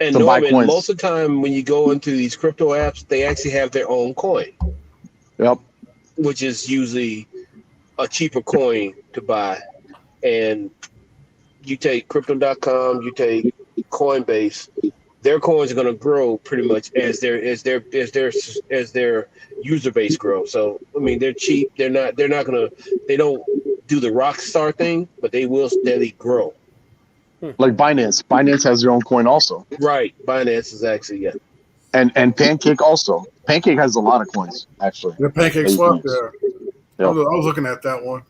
And Norman, most of the time when you go into these crypto apps, they actually have their own coin. Yep. Which is usually a cheaper coin to buy. And you take Crypto.com, you take Coinbase, their coins are going to grow pretty much as their user base grows. So I mean, they're cheap. They don't do the rock star thing, but they will steadily grow. Like Binance. Binance has their own coin also. Right. Binance is actually, yeah. And Pancake also. Pancake has a lot of coins actually. The Pancake that you Swap can use. there. Yep. I was looking at that one.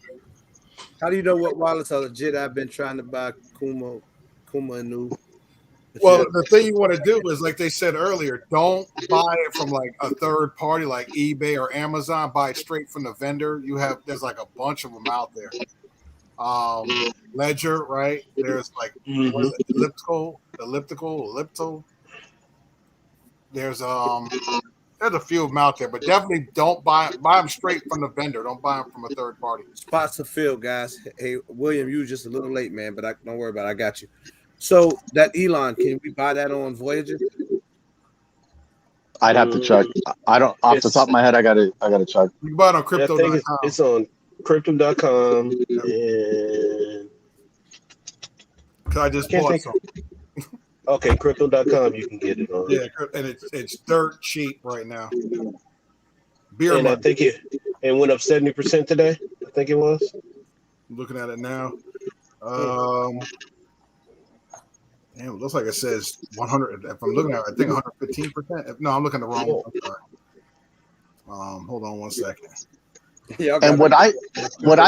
How do you know what wallets are legit? I've been trying to buy Kuma and New. Well, the thing you want to do is, like they said earlier, don't buy it from like a third party like eBay or Amazon. Buy it straight from the vendor. There's like a bunch of them out there. Ledger, right? There's like elliptical. There's a few of them out there, but definitely don't buy them straight from the vendor. Don't buy them from a third party. Spots are filled, guys. Hey, William, you was just a little late, man, but don't worry about it. I got you. So that Elon, can we buy that on Voyager? I'd have to check. I don't off the top of my head. I gotta check. You can buy it on Cryto.com. It's on Cryto.com and I just bought some. Okay, Cryto.com you can get it on. Yeah, and it's dirt cheap right now. Beer and money. I think it went up 70% today. I think it was. I'm looking at it now. It looks like it says 100. If I'm looking at it, I think 115%. No, I'm looking at the wrong one. Hold on one second. Yeah, and what I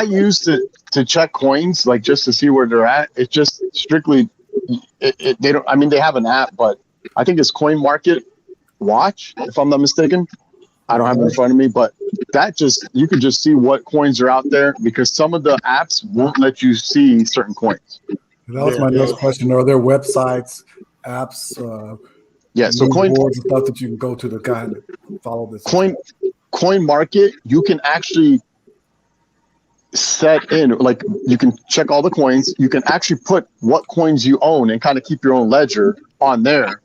use to check coins, like just to see where they're at, it's just strictly they don't. I mean, they have an app, but I think it's Coin Market Watch, if I'm not mistaken. I don't have it in front of me, but you can just see what coins are out there because some of the apps won't let you see certain coins. That was my next question. Are there websites, apps, so coin boards and stuff that you can go to kind of follow this? Coin Market, you can actually set in, like you can check all the coins. You can actually put what coins you own and kind of keep your own ledger on there,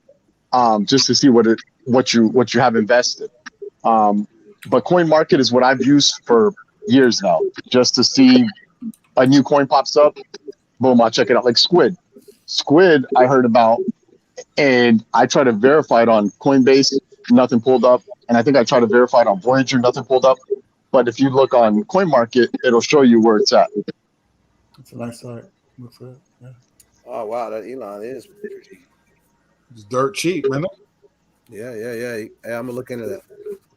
just to see what you have invested. But Coin Market is what I've used for years now, just to see a new coin pops up. Boom, I'll check it out. Like Squid, I heard about, and I tried to verify it on Coinbase, nothing pulled up. And I think I tried to verify it on Voyager, nothing pulled up. But if you look on Coin Market, it'll show you where it's at. It's a nice site. Looks good. Yeah. Oh wow, that Elon is pretty. It's dirt cheap, man. Yeah. Hey, I'm gonna look into that.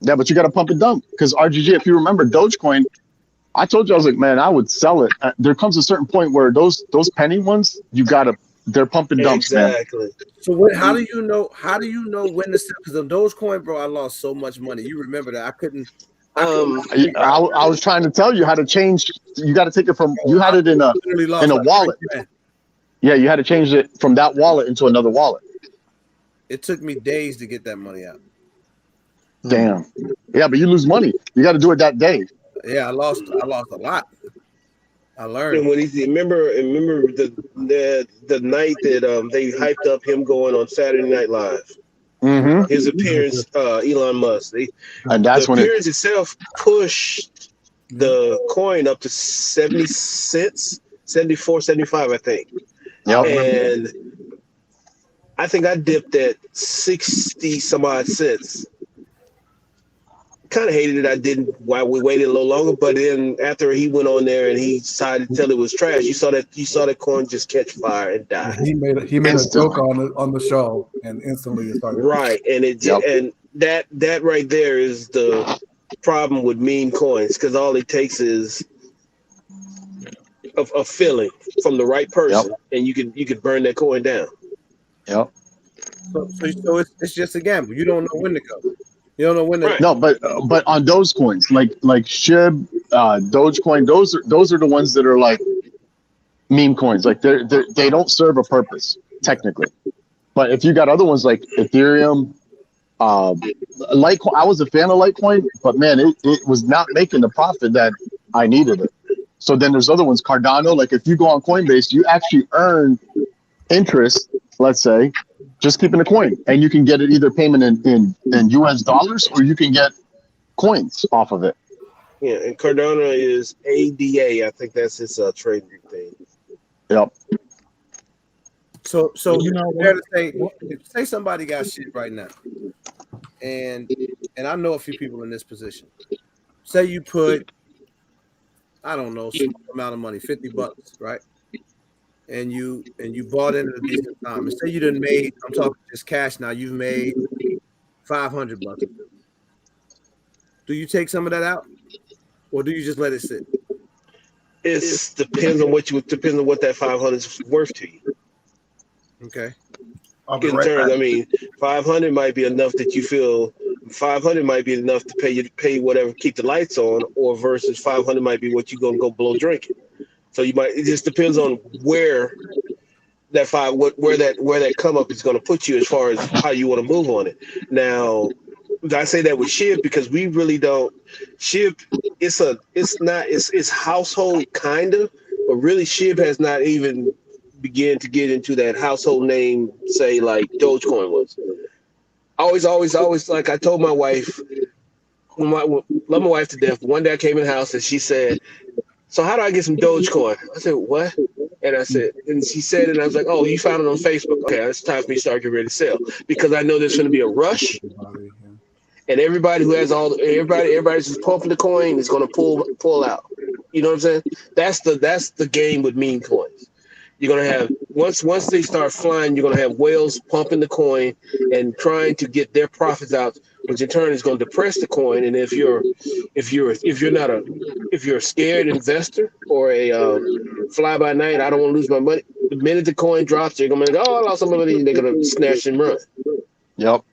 Yeah, but you got to pump and dump because RGG. If you remember Dogecoin, I told you I was like, man, I would sell it. There comes a certain point where those penny ones, they're pump and dumps, exactly. Man. So how do you know? How do you know when to sell? Because of Dogecoin, bro, I lost so much money. You remember that? I couldn't. I was trying to tell you how to change. You got to take it from. You had it in a wallet. Yeah, you had to change it from that wallet into another wallet. It took me days to get that money out. Damn. Yeah, but you lose money. You got to do it that day. Yeah, I lost a lot. I learned. And when remember the night that they hyped up him going on Saturday Night Live. Mm-hmm. His appearance, Elon Musk. And that's the when appearance itself pushed the coin up to 70 cents, 74, 75, I think. Yep. And I think I dipped at 60 some odd cents. Kind of hated it. I didn't. Why we waited a little longer, but then after he went on there and he decided to tell it was trash, you saw that coin just catch fire and die. He made a joke on the show and instantly it started. Right, and and that right there is the problem with meme coins because all it takes is a feeling from the right person, and you can burn that coin down. Yep. So it's just a gamble. You don't know when to go. You don't know when to. Right. No, but on those coins, like SHIB, Dogecoin, those are the ones that are like meme coins. Like they don't serve a purpose technically. But if you got other ones like Ethereum, Litecoin, I was a fan of Litecoin, but man, it was not making the profit that I needed it. So then there's other ones, Cardano. Like if you go on Coinbase, you actually earn interest, let's say, just keeping a coin, and you can get it either payment in US dollars or you can get coins off of it. Yeah, and Cardano is ADA. I think that's his trading thing. Yep. So You know fair to say somebody got shit right now, and I know a few people in this position. Say you put, I don't know, some amount of money, $50, right? And you bought in at a decent time. And say you done made, I'm talking just cash now, you've made $500. Do you take some of that out, or do you just let it sit? It depends on what that 500 is worth to you. Okay. I'll be In right terms, back. I mean, 500 might be enough that you feel 500 might be enough to pay whatever, keep the lights on, or versus 500 might be what you're gonna go blow drinking. So it just depends on where that come up is gonna put you as far as how you want to move on it. Now, I say that with SHIB because we really don't. SHIB, it's household kind of, but really SHIB has not even began to get into that household name, say like Dogecoin was. Always, like I told my wife, love my wife to death. One day I came in the house and she said, "So how do I get some Dogecoin?" I said, "What?" And she said, and I was like, "Oh, you found it on Facebook. Okay, it's time for me to start getting ready to sell because I know there's going to be a rush, and everybody everybody's just pumping the coin is going to pull out. You know what I'm saying? That's the game with meme coins. You're gonna have once they start flying, you're gonna have whales pumping the coin and trying to get their profits out, which in turn is going to depress the coin. And if you're a scared investor or a fly by night, I don't want to lose my money. The minute the coin drops, you're gonna be like, "Oh, I lost some money," and they're gonna snatch and run. Yep.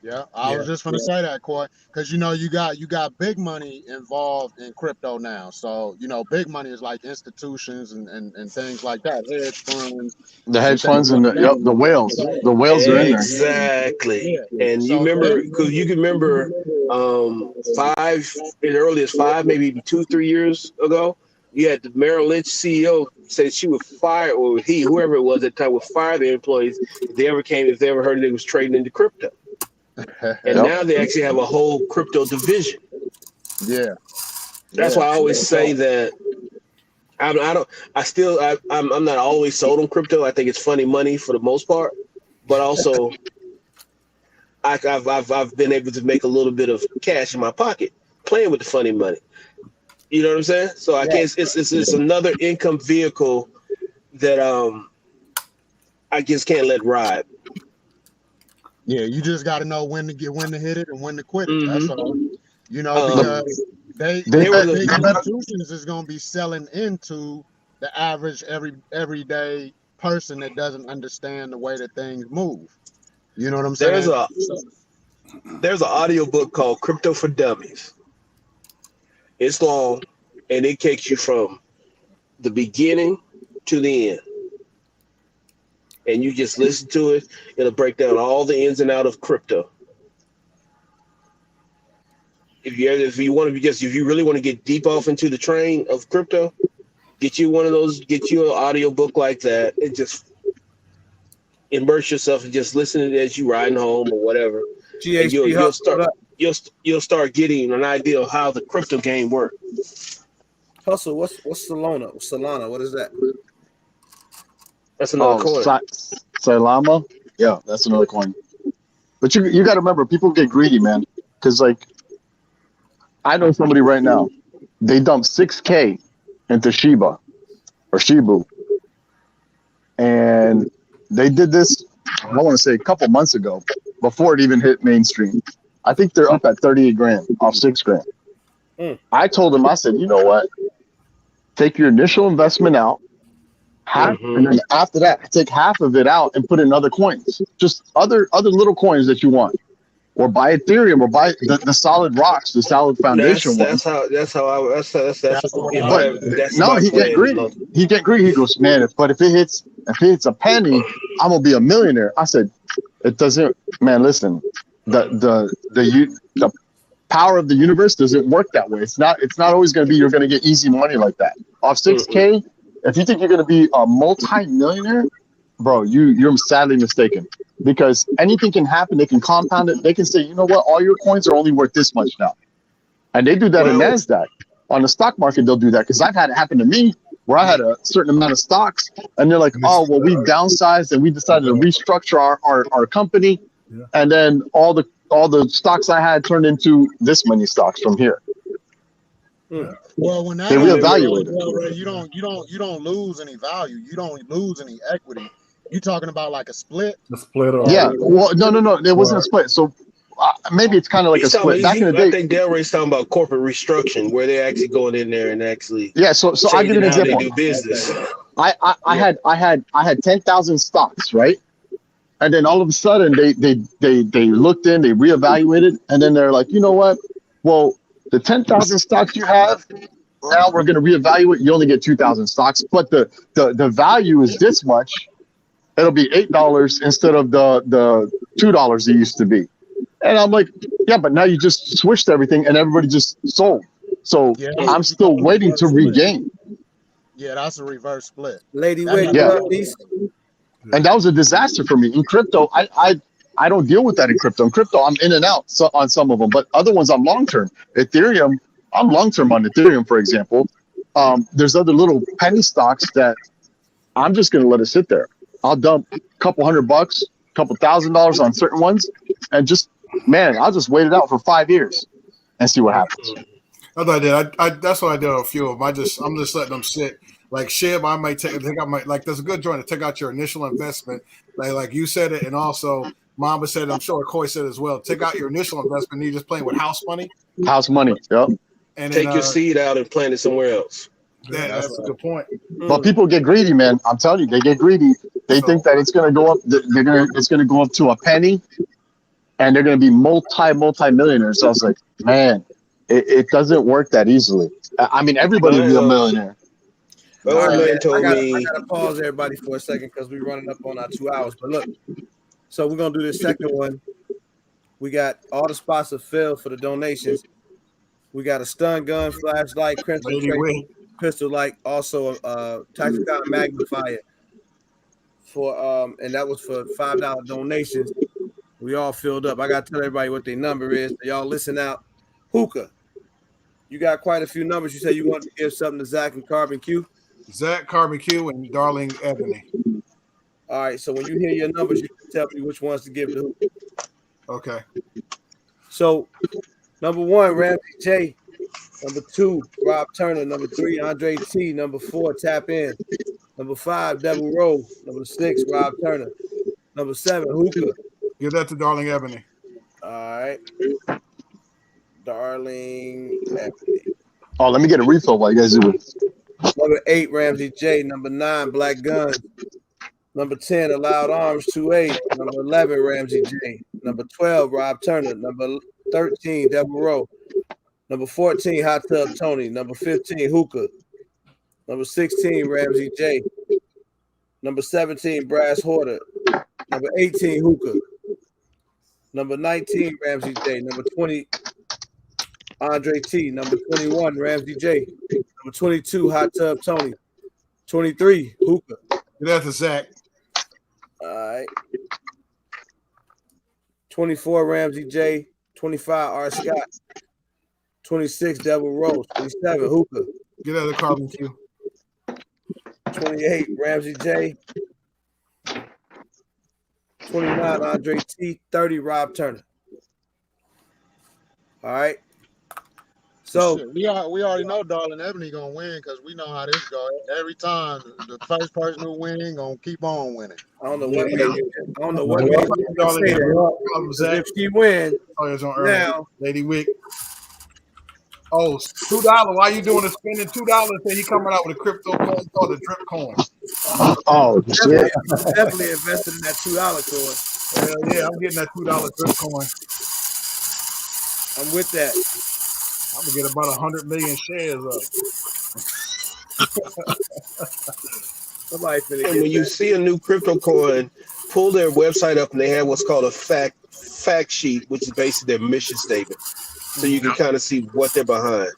Yeah, I was just gonna say that, Coy, because you got big money involved in crypto now. So big money is like institutions and things like that, hedge funds. The hedge funds and the whales. The whales are in there. Exactly. Yeah. And you So remember, because you can remember 5, maybe 2-3 years ago, you had the Merrill Lynch CEO say she would fire, or whoever it was at the time, would fire their employees if they ever heard they was trading into crypto. And now they actually have a whole crypto division. Yeah. That's why I always say that I'm not always sold on crypto. I think it's funny money for the most part, but also I've been able to make a little bit of cash in my pocket playing with the funny money. You know what I'm saying? So I guess it's another income vehicle that I just can't let ride. Yeah, you just got to know when to hit it and when to quit it. Mm-hmm. That's all. Because big institutions is going to be selling into the average everyday person that doesn't understand the way that things move. You know what I'm saying? There's an audio book called Crypto for Dummies. It's long, and it takes you from the beginning to the end. And you just listen to it. It'll break down all the ins and out of crypto. If you really want to get deep off into the train of crypto, get you one of those, get you an audio book like that, and just immerse yourself and just listen to it as you riding home or whatever. And you'll start getting an idea of how the crypto game works. Hustle, what's Solana? Solana, what is that? That's another coin. Salama? Yeah, that's another coin. But you got to remember, people get greedy, man. Because, like, I know somebody right now, they dumped $6K into Shiba or Shibu. And they did this, I want to say, a couple months ago, before it even hit mainstream. I think they're up at 38 grand off 6 grand. I told them, I said, you know what? Take your initial investment out, and then after that, take half of it out and put in other coins, just other little coins that you want, or buy Ethereum, or buy the solid rocks, the solid foundation ones. He get greedy. He get greedy. He goes, man, if it hits a penny, I'm gonna be a millionaire. I said, it doesn't, man. Listen, the power of the universe doesn't work that way. It's not always gonna be you're gonna get easy money like that off 6K. If you think you're going to be a multi-millionaire, bro, you're sadly mistaken, because anything can happen. They can compound it. They can say, you know what, all your coins are only worth this much now. And they do that in NASDAQ. On the stock market, they'll do that, because I've had it happen to me where I had a certain amount of stocks, and they're like, oh, well, we downsized and we decided to restructure our company. Yeah. And then all the stocks I had turned into this many stocks from here. Well, when that reevaluate it, you don't lose any value. You don't lose any equity. You talking about like a split? The split, or well, no, it wasn't a split. So maybe it's kind of like a split. Back in the day, I think Delray's talking about corporate restructuring, where they're actually going in there and actually So I'll give you an how example. they do business. I had 10,000 stocks, right? And then all of a sudden they looked in, they reevaluated, and then they're like, you know what? Well, the 10,000 stocks you have, now we're going to reevaluate. You only get 2,000 stocks, but the value is this much. It'll be $8 instead of the $2 it used to be. And I'm like, yeah, but now you just switched everything and everybody just sold. So I'm still waiting to regain. Yeah, that's a reverse split. Lady Wick, Yeah. peace. And that was a disaster for me. In crypto, I don't deal with that in crypto. In crypto, I'm in and out on some of them, but other ones I'm long-term. Ethereum, I'm long-term on Ethereum, for example. There's other little penny stocks that I'm just going to let it sit there. I'll dump a couple $100, couple $1,000 on certain ones, and I'll just wait it out for 5 years and see what happens. That's what I did. That's what I did on a few of them. I'm just letting them sit. Like SHIB, I might take like that's a good joint to take out your initial investment. Like you said it, and also Mamba said, I'm sure Coy said as well. Take out your initial investment. You're just playing with house money. House money, yep. And take your seed out and plant it somewhere else. Yeah, that's a good point. But people get greedy, man. I'm telling you, they get greedy. They think that it's going to go up. It's going to go up to a penny, and they're going to be multi-millionaires. So I was like, man, it doesn't work that easily. I mean, everybody will be a millionaire. All right, I gotta pause everybody for a second because we're running up on our 2 hours. But look, so we're gonna do this second one. We got all the spots are filled for the donations. We got a stun gun, flashlight, pistol light, also a tactical magnifier for and that was for $5 donations. We all filled up. I gotta tell everybody what their number is. So y'all listen out. Hookah, you got quite a few numbers. You said you wanted to give something to Zach and Carbon Q. Zach, Carbon Q, and Darling Ebony. All right, so when you hear your numbers, you can tell me which ones to give to who. Okay. So, number 1, Ramsey J. Number 2, Rob Turner. Number 3, Andre T. Number 4, Tap In. Number 5, Devil Rowe. Number 6, Rob Turner. Number 7, Hookah. Give that to Darling Ebony. All right. Darling Ebony. Oh, let me get a refill while you guys do it. Number 8, Ramsey J. Number 9, Black Gun. Number 10, Allowed Arms 2A. Number 11, Ramsey J. Number 12, Rob Turner. Number 13, Devil Rowe. Number 14, Hot Tub Tony. Number 15, Hookah. Number 16, Ramsey J. Number 17, Brass Hoarder. Number 18, Hookah. Number 19, Ramsey J. Number 20, Andre T. Number 21, Ramsey J. Number 22, Hot Tub Tony. 23, Hookah. Give that to Zach. All right. 24, Ramsey J. 25, R. Scott. 26, Devil Rose. 27, Hookah. Give that to Carbon Q. 28, Ramsey J. 29, Andre T. 30, Rob Turner. All right. So we already know Darling Ebony gonna win because we know how this goes. Every time the first person who win gonna keep on winning. I don't know what made say that. If she wins, now Lady Wick. Oh, $2. Why you doing a spending $2? Then he coming out with a crypto coin called the drip coin. Oh, shit. Definitely invested in that $2 coin. Hell yeah, I'm getting that $2 drip coin. I'm with that. I'm gonna get about 100 million shares up. Somebody finna and when you see a new crypto coin, pull their website up and they have what's called a fact sheet, which is basically their mission statement. So you can kind of see what they're behind.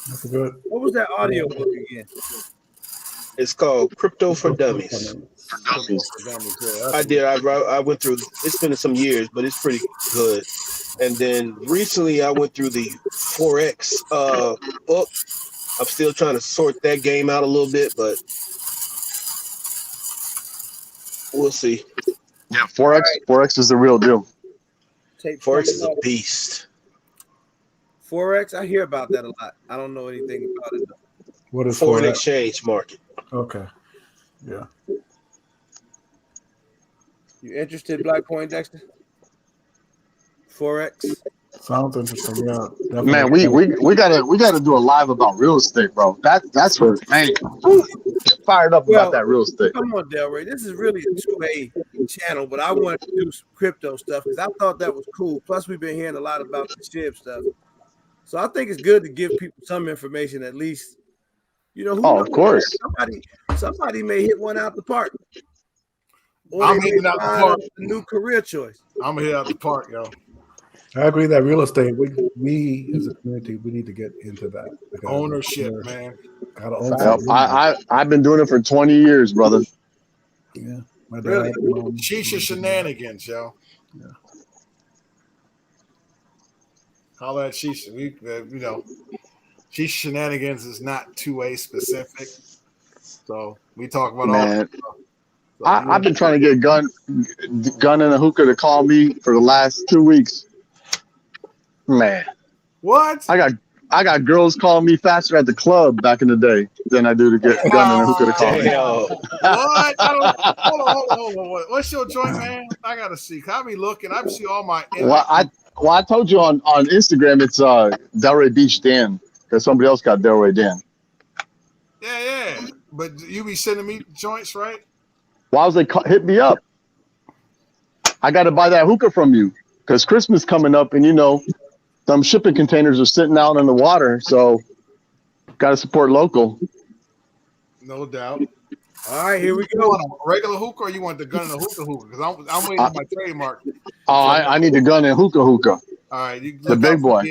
That's good. What was that audio book again? It's called Crypto for Dummies. I went through. It's been some years, but it's pretty good. And then recently, I went through the VORTEX book. I'm still trying to sort that game out a little bit, but we'll see. Yeah, Forex is the real deal. Forex is a beast. Forex, I hear about that a lot. I don't know anything about it though. What is foreign Forex? exchange market? Okay. Yeah. You interested, Black Point Dexter? Forex. Sounds interesting. Yeah, Man, definitely. we gotta do a live about real estate, bro. That's what, man. Woo, fired up about Well, that real estate. come on, Delray. This is really a 2A channel, but I wanted to do some crypto stuff because I thought that was cool. Plus, we've been hearing a lot about the SHIB stuff. So I think it's good to give people some information at least. You know, who knows? Of course. Somebody may hit one out the park. Or I'm they hitting may out the find park. a new career choice. I'm gonna hit out the park, yo. I agree that real estate. We as a community, we need to get into that. Like, Ownership, man. Gotta own Yep, something. I've been doing it for 20 years, brother. Yeah, my dad. Really? Mom, Shisha shenanigans, yo. Yeah. Holla at Shisha. We, Shisha shenanigans is not 2A specific. So we talk about Man, all. I've been trying to get Gun and a hookah to call me for the last 2 weeks. Man, What? I got girls calling me faster at the club back in the day than I do to get Gun and a hookah to call me. What? Hold on. What's your joint, man? I gotta see. I be looking. I see all my. Well, I told you on Instagram it's Delray Beach Dan because somebody else got Delray Dan. Yeah. But you be sending me joints, right? Why was they hit me up? I got to buy that hookah from you because Christmas coming up, and some shipping containers are sitting out in the water, so got to support local. No doubt. All right, here we You go. want a regular hookah or you want the gun and the hookah? Because I'm waiting for my trademark. Oh, I need the Gun and hookah. All right, The big boy.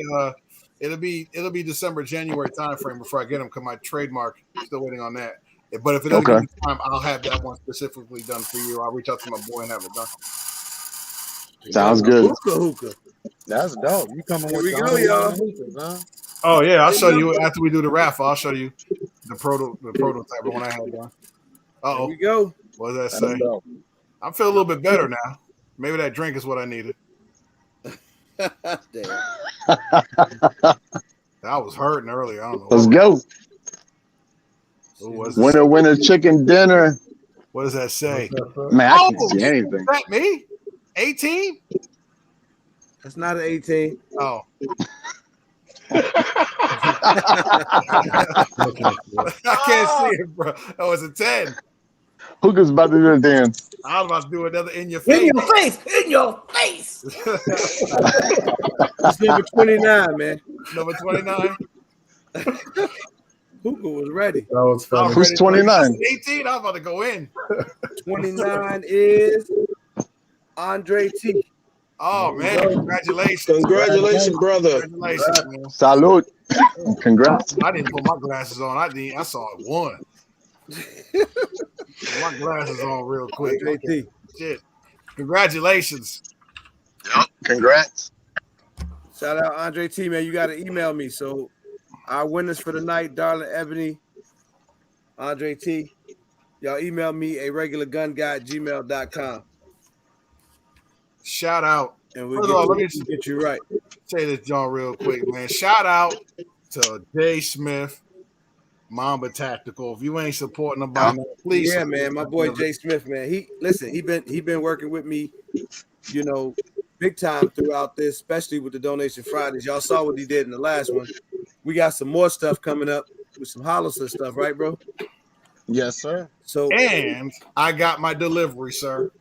It'll be December, January timeframe before I get them. Because my trademark, still waiting on that. But if it doesn't give me time, I'll have that one specifically done for you. I'll reach out to my boy and have it done. Sounds good. Hookah. That's dope. You coming Here with we the go, y'all. hookahs, huh? Oh yeah, I'll show you after we do the raffle. I'll show you the prototype of one I had done. Here we go. What does that That's say? dope. I feel a little bit better now. Maybe that drink is what I needed. Damn. I was hurting earlier. I don't know. Let's go. What was Winner, chicken dinner. What does that say? Man, I can't see anything. Is that me? 18? That's not an 18. Oh. Okay. I can't see it, bro. Oh, it's a 10. Hookah's about to do a dance. I was about to do another in your face. In your face. It's number 29, man. Number 29. Hookah was ready. That was funny. Who's 29? 18. I was about to go in. 29 is Andre T. Oh man! Congratulations! Congratulations, brother. Congratulations, man. Salute. Congrats. I didn't put my glasses on. I saw it one. Put my glasses on real quick. Andre T. Shit. Congratulations. Yep. Congrats. Shout out Andre T, man. You got to email me. So our winners for the night, Darling Ebony, Andre T. Y'all email me aregulargunguy@gmail.com. Shout out. And we'll get you right. Say this, John, real quick, man. Shout out to Jay Smith, Mamba Tactical. If you ain't supporting them by now, please. Yeah, man. My boy Jay Smith, man. He been working with me, big time throughout this, especially with the Donation Fridays. Y'all saw what he did in the last one. We got some more stuff coming up with some Hollister stuff, right, bro? Yes, sir. And I got my delivery, sir.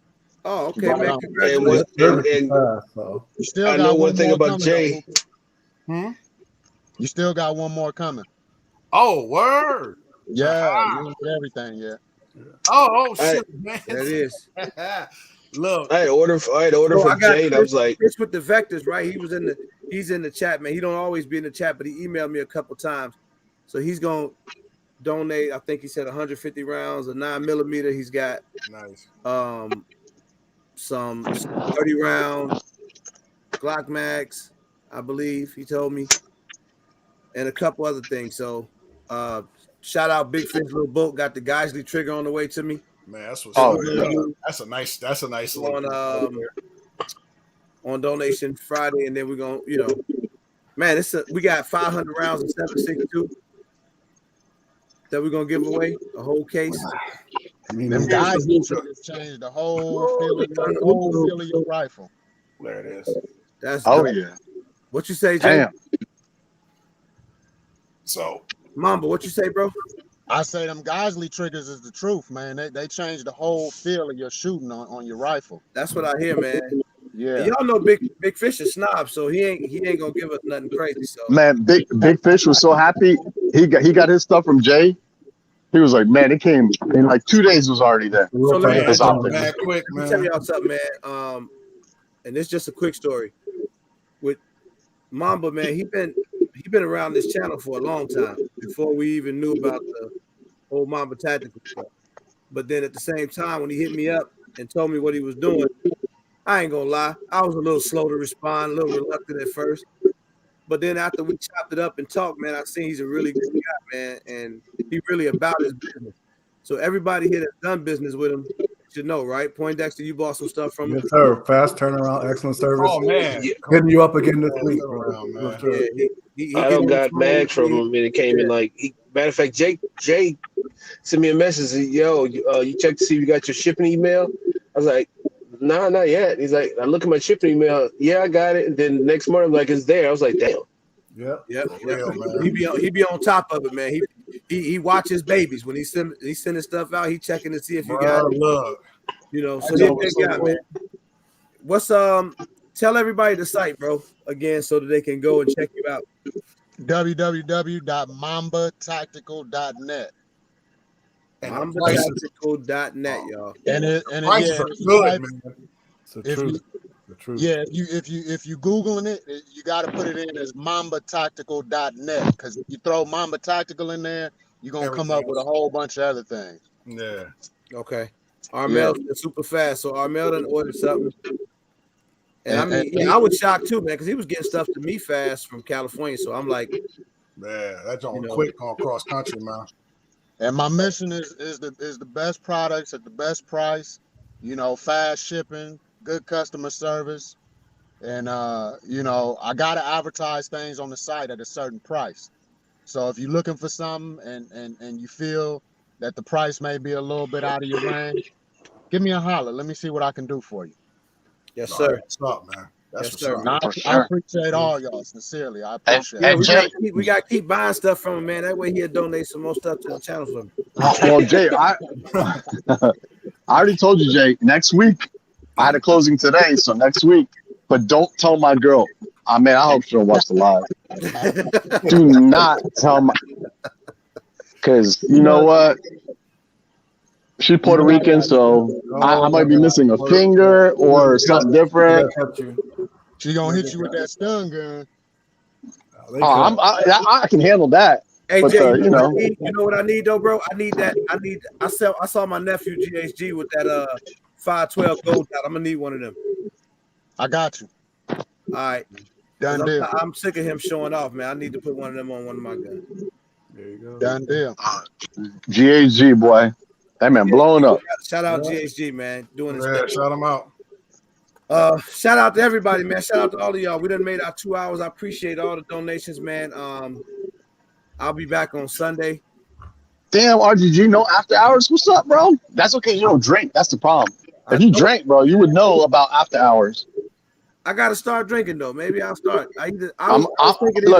Oh, okay, man. And You still I got know one thing more about coming, Jay. though. You still got one more coming. Oh, word. Yeah, you did everything, yeah. Oh, shit, man. There it is. Look. I had order from Jay, and I was like, Chris with the Vectors, right? He's in the chat, man. He don't always be in the chat, but he emailed me a couple times. So he's gonna donate, I think he said 150 rounds, a 9mm. He's got nice. Some 30 round Glock mags, I believe he told me, and a couple other things. So shout out Big Fish Little Boat, got the Geisley trigger on the way to me. Man, that's what's that's a nice on Donation Friday, and then we're gonna, man, we got 500 rounds of 7.62 that we're gonna give away, a whole case. Them guys changed the whole feel of your rifle. There it is. That's Oh dope. yeah. What you say, Jay? Damn. So Mamba, what you say, bro? I say them Geisley triggers is the truth, man. They changed the whole feel of your shooting on your rifle. That's what I hear, man. And Yeah. y'all know Big Fish is snob, so he ain't gonna give us nothing crazy. So Man, Big Fish was so happy. He got his stuff from Jay. He was like, man, it came in like 2 days. Was already there. So let me, His optics. mad quick, let me tell man. y'all something, man. And it's just a quick story with Mamba, man. He been around this channel for a long time before we even knew about the whole Mamba tactical stuff. But then at the same time, when he hit me up and told me what he was doing, I ain't gonna lie, I was a little slow to respond, a little reluctant at first. But then after we chopped it up and talked, man, I seen he's a really good guy, man, and he really about his business. So everybody here that's done business with him should know, right? Poindexter, you bought some stuff from him. Yes, sir. Fast turnaround, excellent service. Oh man, Yeah. Hitting you up again this week, bro. Around, man. Yeah, he I get don't on the got phone mags with from me. him, and it came in like. Matter of fact, Jake sent me a message. Yo, you checked to see if you got your shipping email. I was like, nah, not yet. He's like, I look at my shipping email. Yeah, I got it. And then next morning, I'm like, it's there. I was like, damn. Yep. Yep. real, man. He be on top of it, man. He watches babies when he's sending stuff out. He checking to see if you got it. Look. You know, so he's a big guy, man. What's tell everybody the site, bro, again, so that they can go and check you out. www.mambatactical.net. And MambaTactical.net, y'all. prices are good, man. It's the truth. The truth. Yeah, if you Googling it, you got to put it in as mambatactical.net, because if you throw Mamba Tactical in there, you're gonna come up with a whole bunch of other things. Yeah. Okay. Armel's super fast, so Armel done ordered something. And I was shocked too, man, because he was getting stuff to me fast from California. So I'm like, Man, that's on quick on cross country, man. And my mission is the best products at the best price, fast shipping, good customer service. And I gotta advertise things on the site at a certain price. So if you're looking for something and you feel that the price may be a little bit out of your range, give me a holler. Let me see what I can do for you. yes, sir. What's up, man? That's Yes, sir. I appreciate all y'all, sincerely. I appreciate Yeah, it. we gotta keep buying stuff from him, man. That way he'll donate some more stuff to the channel for me. Well, Jay, I already told you, Jay. Next week, I had a closing today, so next week. But don't tell my girl. I hope she don't watch the live. Do not tell my, because you know what? She's Puerto Rican, so I might be missing a finger or something different. She gonna hit you with that stun gun. I can handle that. Hey, But, Jay, you know. you know what I need though, bro? I saw my nephew GHG with that 512 gold dot. I'm gonna need one of them. I got you. All right. Done deal. I'm sick of him showing off, man. I need to put one of them on one of my guns. There you go. Done deal. GHG, boy. That man blowing up. Shout out GHG, man. Doing his Yeah, thing. shout them out. Shout out to everybody, man. Shout out to all of y'all. We done made our 2 hours. I appreciate all the donations, man. I'll be back on Sunday. Damn, RGG, no after hours. What's up, bro? That's okay. You don't drink. That's the problem. If you drank, bro, you would know about after hours. I gotta start drinking though. Maybe I'll start. I was thinking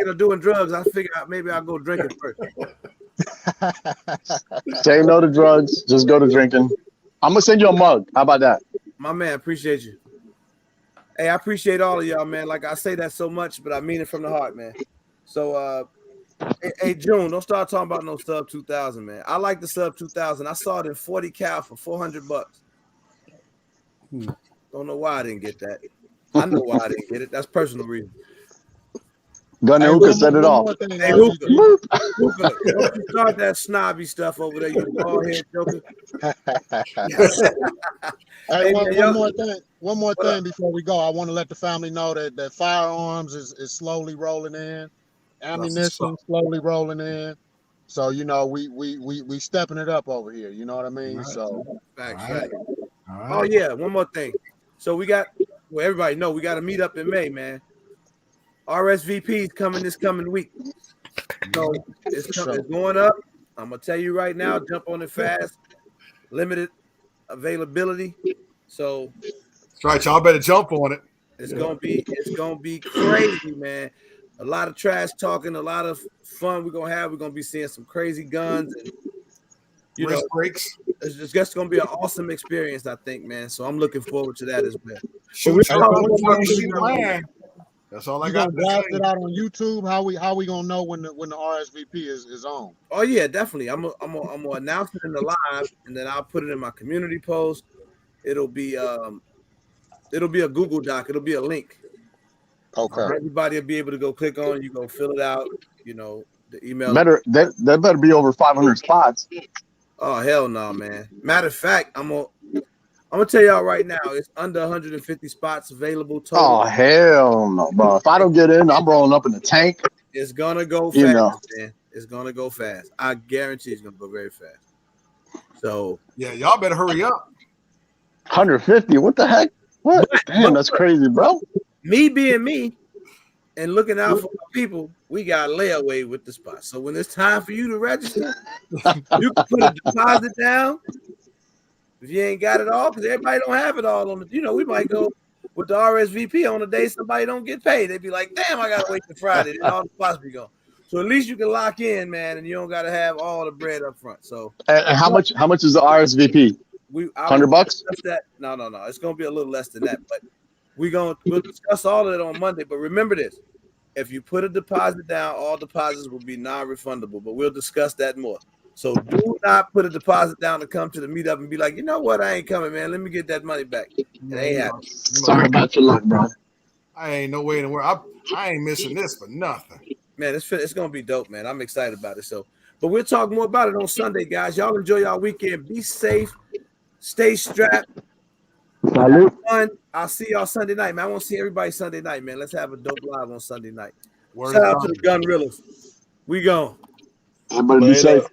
of doing drugs. I figured out maybe I'll go drinking first. Say no to drugs. Just go to drinking. I'm gonna send you a mug. How about that? My man, appreciate you. Hey, I appreciate all of y'all, man. Like I say that so much, but I mean it from the heart, man. So hey June, don't start talking about no sub 2000, man. I like the sub 2000. I saw it in 40 cal for $400. Don't know why I didn't get that. I know why I didn't get it. That's personal reason. Gunner Hookah set it off. Hey, Hookah, don't you start that snobby stuff over there, you bald head joker. Hey, one more thing before we go. I want to let the family know that firearms is slowly rolling in, ammunition slowly rolling in. So we stepping it up over here. You know what I mean? Right. So Facts. Right. Oh yeah, one more thing. So everybody know we got to meet up in May, man. RSVP is coming this coming week. So it's going up. I'm gonna tell you right now, jump on it fast. Limited availability. So That's right, y'all better jump on it. It's gonna be crazy, man. A lot of trash talking, a lot of fun we're gonna have. We're gonna be seeing some crazy guns and Wrist breaks. It's just gonna be an awesome experience, I think, man. So I'm looking forward to that as well. Shoot, that's all I You got gonna to blast say. it out on YouTube? How we gonna know when the RSVP is on? Oh yeah, definitely. I'm gonna announce it in the live, and then I'll put it in my community post. It'll be a Google Doc. It'll be a link. Okay. Everybody will be able to go click on. You go fill it out. You know, the email. That better be over 500 spots. Oh hell no, man. Matter of fact, I'm gonna tell y'all right now, it's under 150 spots available total. Oh hell no, bro! If I don't get in, I'm rolling up in the tank. It's gonna go You fast, know. man. It's gonna go fast. I guarantee it's gonna go very fast. So yeah, y'all better hurry up. 150? What the heck? What? Damn, that's crazy, bro. Me being me and looking out for people, we got layaway with the spot. So when it's time for you to register, you can put a deposit down. If you ain't got it all, because everybody don't have it all on the, we might go with the RSVP on the day somebody don't get paid. They'd be like, damn, I gotta wait till Friday, then all the spots be gone. So at least you can lock in, man, and you don't gotta have all the bread up front. So and how much is the RSVP? $100? That. No. It's gonna be a little less than that, but we'll discuss all of it on Monday. But remember this: if you put a deposit down, all deposits will be non-refundable. But we'll discuss that more. So do not put a deposit down to come to the meetup and be like, you know what, I ain't coming, man. Let me get that money back. It ain't happening. Sorry about your luck, bro. I ain't no way in the world. I ain't missing this for nothing. Man, it's gonna be dope, man. I'm excited about it. So, but we'll talk more about it on Sunday, guys. Y'all enjoy y'all weekend. Be safe. Stay strapped. Salute. Fun. I'll see y'all Sunday night, man. I want to see everybody Sunday night, man. Let's have a dope live on Sunday night. Shout out to the Gun Realers. We gone. Everybody be safe.